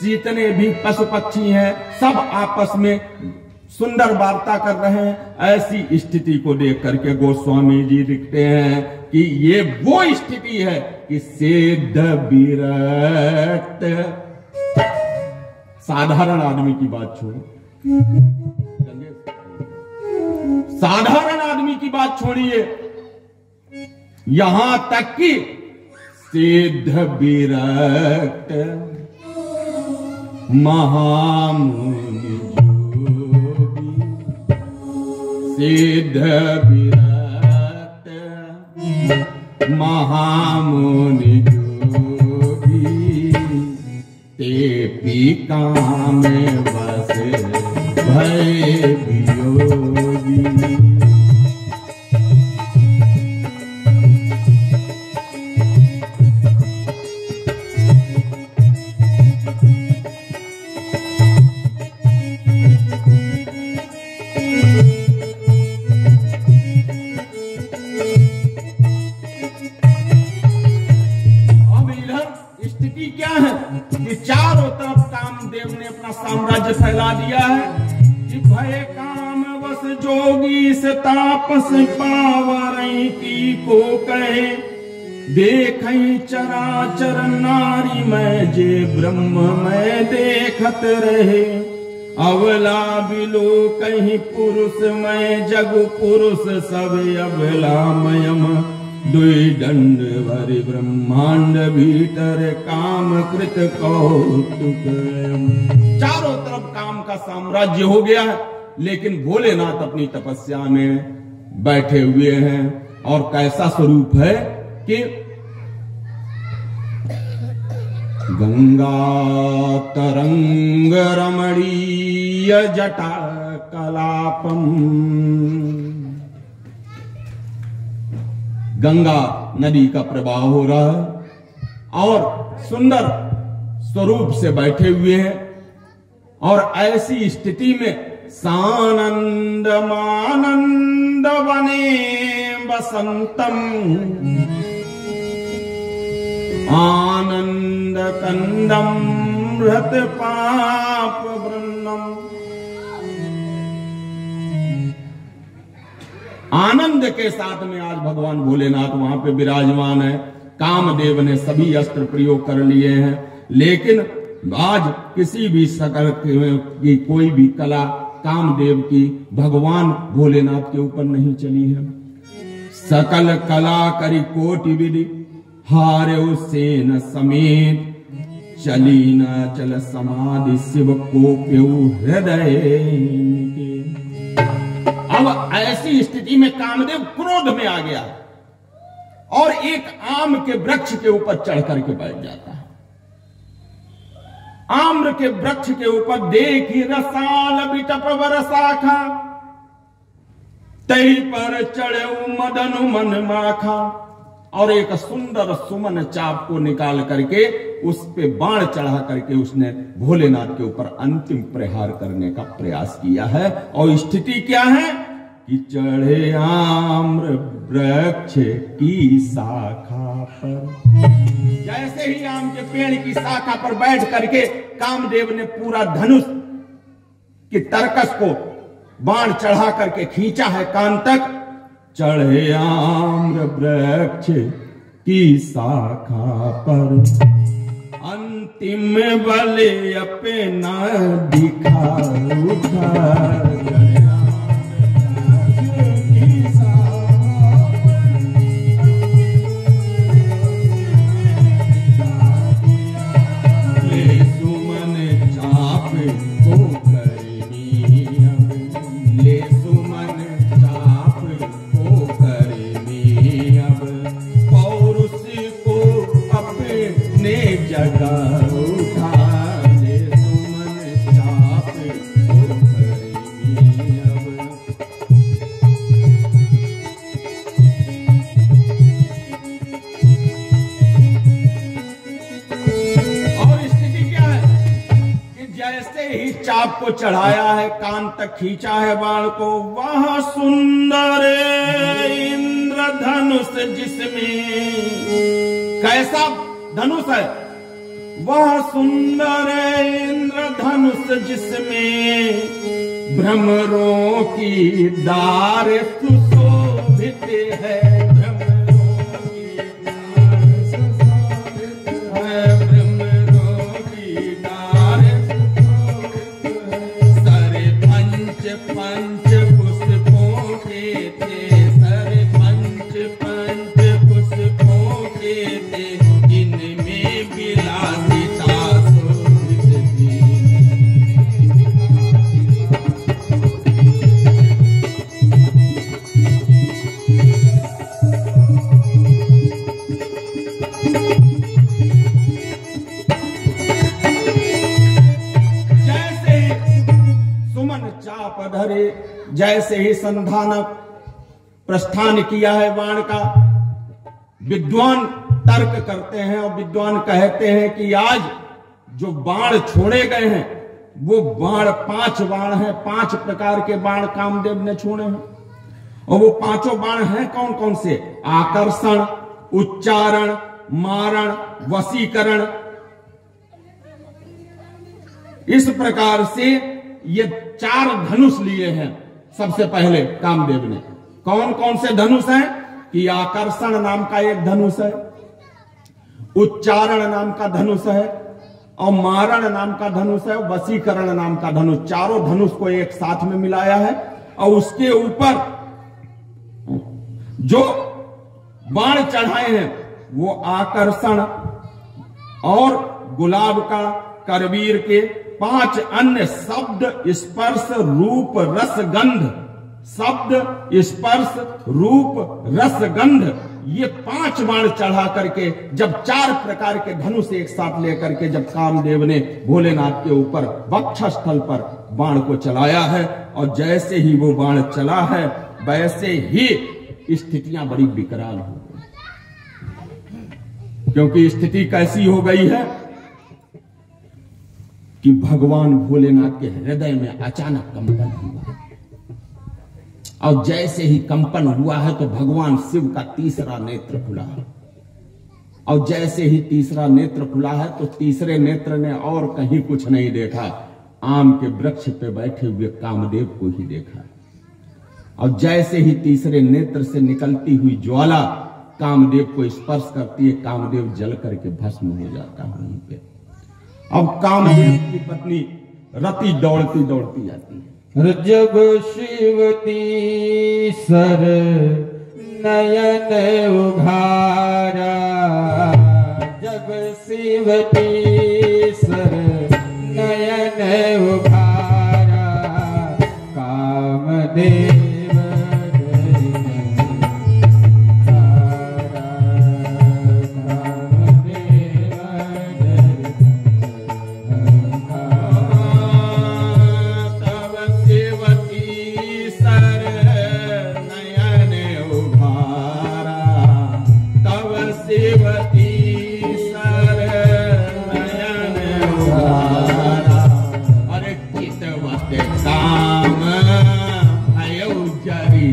जितने भी पशु पक्षी हैं सब आपस में सुंदर वार्ता कर रहे हैं। ऐसी स्थिति को देख करके गोस्वामी जी लिखते हैं कि ये वो स्थिति है कि सिद्ध विरक्त। साधारण आदमी की बात छोड़ो, साधारण आदमी की बात छोड़िए, यहां तक कि सिद्ध विरक्त महामुनि सिद्ध विरक्त महामुनि जोगी ते पीका में बस भय वियोगी। चारों तरफ कामदेव ने अपना साम्राज्य फैला दिया है कि भय काम वस जोगी से तापस पावरई की को कहे। देखई चराचर नारी में जे ब्रह्म में देखत रहे। अवला बिलो कहीं पुरुष में जग पुरुष सब अवला मयम दुई दंड भरि ब्रह्मांड भीतर काम कृत कौतुक। चारों तरफ काम का साम्राज्य हो गया है, लेकिन भोलेनाथ अपनी तपस्या में बैठे हुए हैं। और कैसा स्वरूप है कि गंगा तरंग रमणीय जटा कलापम। गंगा नदी का प्रवाह हो रहा है और सुंदर स्वरूप से बैठे हुए हैं। और ऐसी स्थिति में सानंद मानंद वने बसंतम आनंद कंदम रत पाप वृंदम। आनंद के साथ में आज भगवान भोलेनाथ वहां पे विराजमान है। कामदेव ने सभी अस्त्र प्रयोग कर लिए हैं, लेकिन आज किसी भी सकल की कोई भी कला कामदेव की भगवान भोलेनाथ के ऊपर नहीं चली है। सकल कला करी कोटि विधि हारे सेन समेत चली न चल समाधि शिव को प्यू हृदय। अब ऐसी स्थिति में कामदेव क्रोध में आ गया और एक आम के वृक्ष के ऊपर चढ़ करके बैठ जाता है। आम्र के वृक्ष के ऊपर देखी रसाल बिटप बरसाखा तही पर चढ़े मदन मन माखा। और एक सुंदर सुमन चाप को निकाल करके उस पे बाण चढ़ा करके उसने भोलेनाथ के ऊपर अंतिम प्रहार करने का प्रयास किया है। और स्थिति क्या है कि चढ़े आम्र वृक्ष की शाखा पर, जैसे ही आम के पेड़ की शाखा पर बैठ करके कामदेव ने पूरा धनुष की तरकस को बाण चढ़ा करके खींचा है कान तक। चढ़े आम्र वृक्ष की शाखा पर अंतिम बले अपना दिखा उठा। चाप को चढ़ाया है, कान तक खींचा है बाण को, वह सुंदर इंद्रधनुष जिसमें, कैसा धनुष है वह सुंदर इंद्रधनुष जिसमें भ्रमरों की डार सुशोभित है। जैसे ही संधानक प्रस्थान किया है बाण का, विद्वान तर्क करते हैं और विद्वान कहते हैं कि आज जो बाण छोड़े गए हैं वो बाण 5 बाण हैं। 5 प्रकार के बाण कामदेव ने छोड़े हैं और वो 5 बाण हैं कौन कौन से? आकर्षण, उच्चारण, मारण, वशीकरण। इस प्रकार से ये 4 धनुष लिए हैं सबसे पहले कामदेव ने। कौन कौन से धनुष हैं कि आकर्षण नाम का एक धनुष है, उच्चारण नाम का धनुष है और मारण नाम का धनुष है, वशीकरण नाम का धनुष। चारों धनुष को एक साथ में मिलाया है और उसके ऊपर जो बाण चढ़ाए हैं वो आकर्षण और गुलाब का, करवीर के, 5 अन्य शब्द, स्पर्श, रूप, रस, गंध। शब्द, स्पर्श, रूप, रस, गंध, ये 5 बाण चढ़ा करके जब 4 प्रकार के धनुष एक साथ लेकर के जब कामदेव ने भोलेनाथ के ऊपर वक्षस्थल पर बाण को चलाया है और जैसे ही वो बाण चला है वैसे ही स्थितियां बड़ी विकराल हो गई। क्योंकि स्थिति कैसी हो गई है कि भगवान भोलेनाथ के हृदय में अचानक कंपन हुआ और जैसे ही कंपन हुआ है तो भगवान शिव का तीसरा नेत्र खुला है और जैसे ही तीसरा नेत्र खुला है तो तीसरे नेत्र ने और कहीं कुछ नहीं देखा, आम के वृक्ष पे बैठे हुए कामदेव को ही देखा। और जैसे ही तीसरे नेत्र से निकलती हुई ज्वाला कामदेव को स्पर्श करती है, कामदेव जल करके भस्म हो जाता है वहीं पे। अब कामदेव की पत्नी रति दौड़ती दौड़ती जाती है। जब शिवती सर नयन उघारा, जब शिवती सर नयन उघारा, कामदेव तब तीसर नयन उधारा, अरे चितवत काम भयो जरी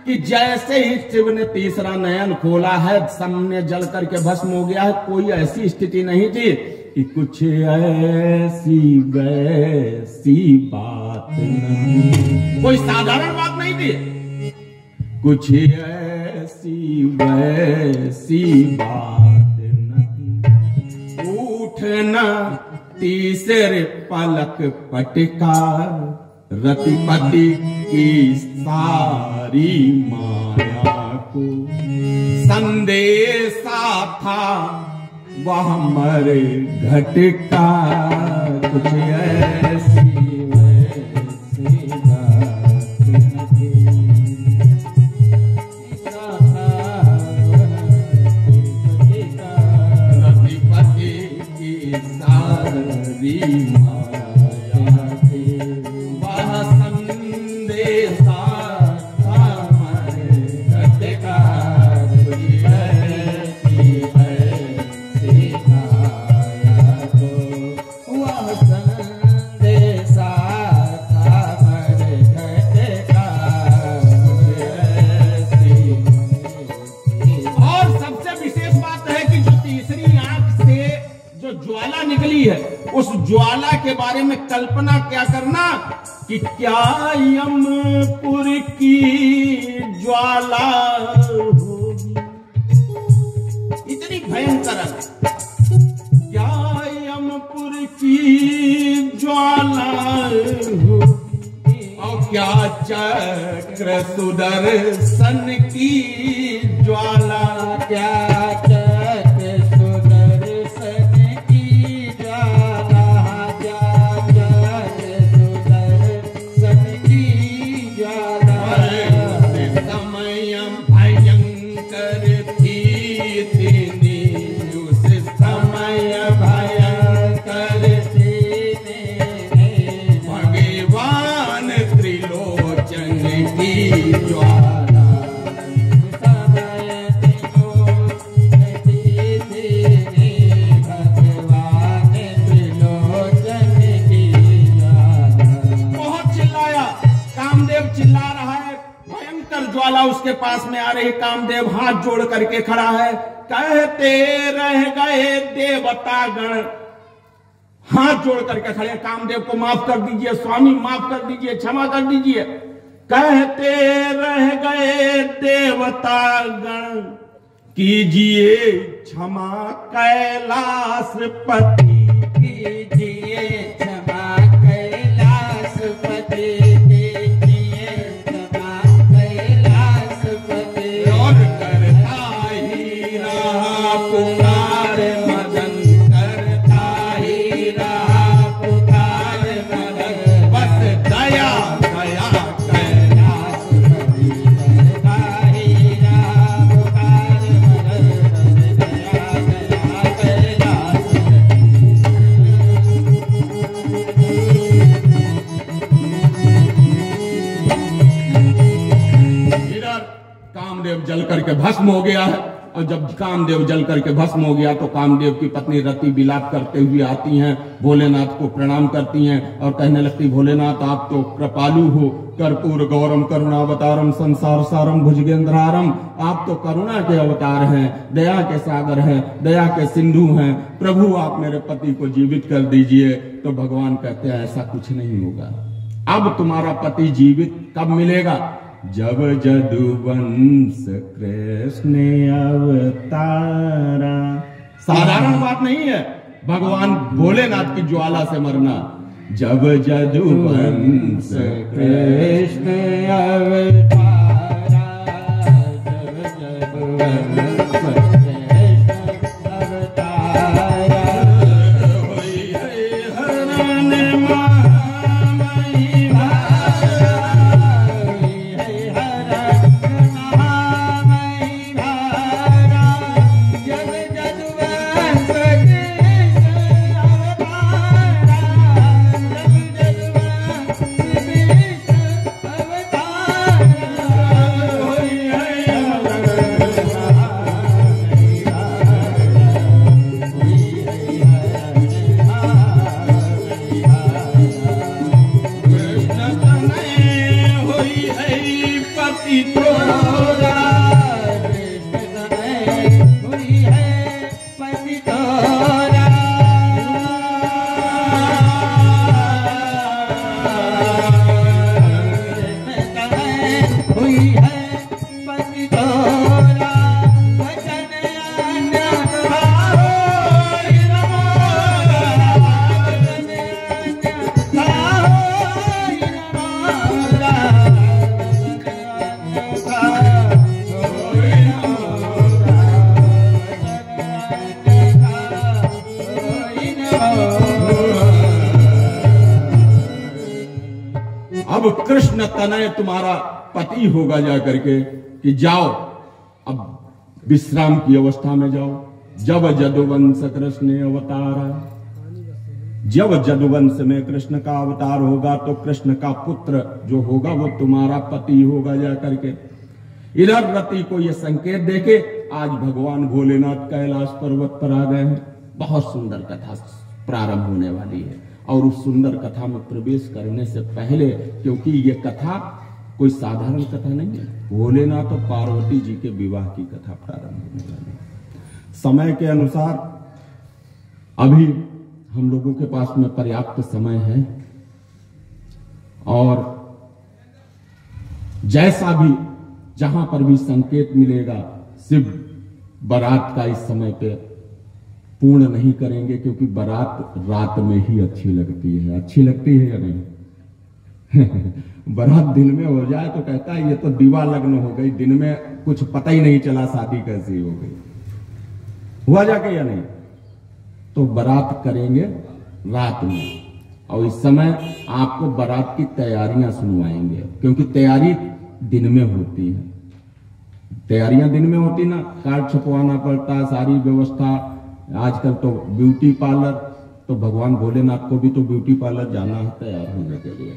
कि जैसे ही शिव ने तीसरा नयन खोला है, सामने जल करके भस्म हो गया है। कोई ऐसी स्थिति नहीं थी कि कुछ ऐसी वैसी बात नहीं, कोई साधारण बात नहीं थी। कुछ ऐसी वैसी बात नहीं, उठना तीसरे पलक पटका, रतिपति की सारी माया को संदेशा था वह मरे घटका। कुछ ऐसी वैसी बात नहीं, रतिपति की सारी उस ज्वाला के बारे में कल्पना क्या करना कि क्या यमपुर की ज्वाला होगी, इतनी भयंकर है। क्या यमपुर की ज्वाला होगी और क्या चक्र सुदर्शन की ज्वाला, क्या उसके पास में आ रही। कामदेव हाथ जोड़ करके खड़ा है, कहते रह गए देवतागण, हाथ जोड़ करके खड़े। कामदेव को माफ कर दीजिए स्वामी, माफ कर दीजिए, क्षमा कर दीजिए। कहते रह गए देवतागण, कीजिए क्षमा कैलाशपति, कीजिए क्षमा कैलाशपति, जल करके भस्म हो गया है। और जब कामदेव जल करके भस्म हो गया तो कामदेव की पत्नी रति विलाप करते हुए आती हैं, भोलेनाथ को प्रणाम करती हैं और कहने लगती, भोलेनाथ आप तो कृपालु हो, कर्पूर गौरम करुणावतारम संसार सारम भुजगेंद्रारम, आप तो करुणा के अवतार हैं, दया के सागर हैं, दया के सिंधु हैं, प्रभु आप मेरे पति को जीवित कर दीजिए। तो भगवान कहते हैं ऐसा कुछ नहीं होगा, अब तुम्हारा पति जीवित कब मिलेगा, जब जदुवंश कृष्ण अवतारा। साधारण बात नहीं है भगवान भोलेनाथ की ज्वाला से मरना। जब जदुवंश कृष्ण अवतारा, जब जदुवंश कृष्ण अवतारा, अब कृष्ण तनय तुम्हारा पति होगा जा करके कि जाओ अब विश्राम की अवस्था में जाओ। जब जदुवंश कृष्ण अवतार, जब जदुवंश में कृष्ण का अवतार होगा तो कृष्ण का पुत्र जो होगा वो तुम्हारा पति होगा जा करके। इधर रति को ये संकेत देके आज भगवान भोलेनाथ कैलाश पर्वत पर आ गए हैं। बहुत सुंदर कथा प्रारंभ होने वाली है और उस सुंदर कथा में प्रवेश करने से पहले, क्योंकि ये कथा कोई साधारण कथा नहीं है, भोलेनाथ और पार्वती जी के विवाह की कथा प्रारंभ होने वाली है। समय के अनुसार अभी हम लोगों के पास में पर्याप्त समय है और जैसा भी जहां पर भी संकेत मिलेगा शिव बारात का इस समय पे पूर्ण नहीं करेंगे, क्योंकि बारात रात में ही अच्छी लगती है। अच्छी लगती है या नहीं? बारात दिन में हो जाए तो कहता है ये तो दीवा लग्न हो गई, दिन में कुछ पता ही नहीं चला शादी कैसी हो गई। हुआ जाके या नहीं? तो बारात करेंगे रात में और इस समय आपको बारात की तैयारियां सुनवाएंगे, क्योंकि तैयारी दिन में होती है। तैयारियां दिन में होती ना, कार्ड छपवाना पड़ता, सारी व्यवस्था। आजकल तो ब्यूटी पार्लर, तो भगवान भोलेनाथ को भी तो ब्यूटी पार्लर जाना है तैयार होने के लिए।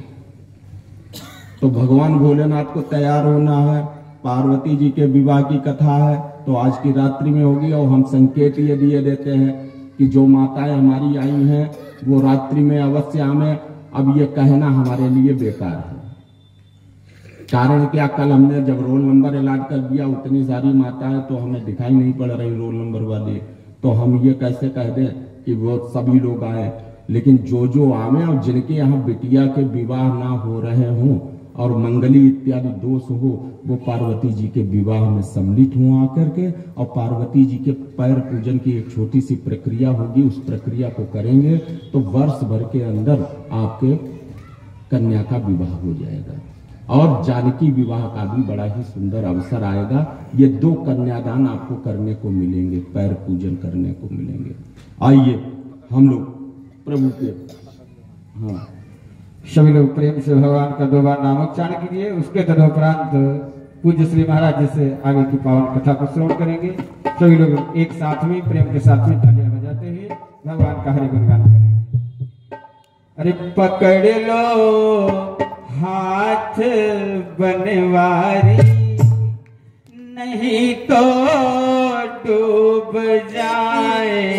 तो भगवान भोलेनाथ को तैयार होना है, पार्वती जी के विवाह की कथा है तो आज की रात्रि में होगी। और हम संकेत ये दिए देते हैं कि जो माताएं हमारी आई हैं वो रात्रि में अवश्य आवे। अब ये कहना हमारे लिए बेकार है। कारण क्या, कल हमने जब रोल नंबर ऐलान कर दिया उतनी सारी माताएं तो हमें दिखाई नहीं पड़ रही रोल नंबर वाली, तो हम ये कैसे कह दें कि वो सभी लोग आए। लेकिन जो आवे और जिनके यहाँ बिटिया के विवाह ना हो रहे हों और मंगली इत्यादि दोष हो, वो पार्वती जी के विवाह में सम्मिलित हुआ आकर के, और पार्वती जी के पैर पूजन की एक छोटी सी प्रक्रिया होगी। उस प्रक्रिया को करेंगे तो वर्ष भर के अंदर आपके कन्या का विवाह हो जाएगा और जानकी विवाह का भी बड़ा ही सुंदर अवसर आएगा। ये 2 कन्यादान आपको करने को मिलेंगे, पैर पूजन करने को मिलेंगे। आइए हम लोग प्रभु के सभी लोग प्रेम से भगवान का 2 बार नामोच्चारण कीजिए। उसके तदुपरांत पूज्य श्री महाराज जी से आगे की पावन कथा को श्रवण करेंगे। सभी लोग एक साथ में प्रेम के साथ में तालियां बजाते हुए भगवान का हरि गुणगान करेंगे। अरे पकड़ लो हाथ बनवारी, नहीं तो डूब जाए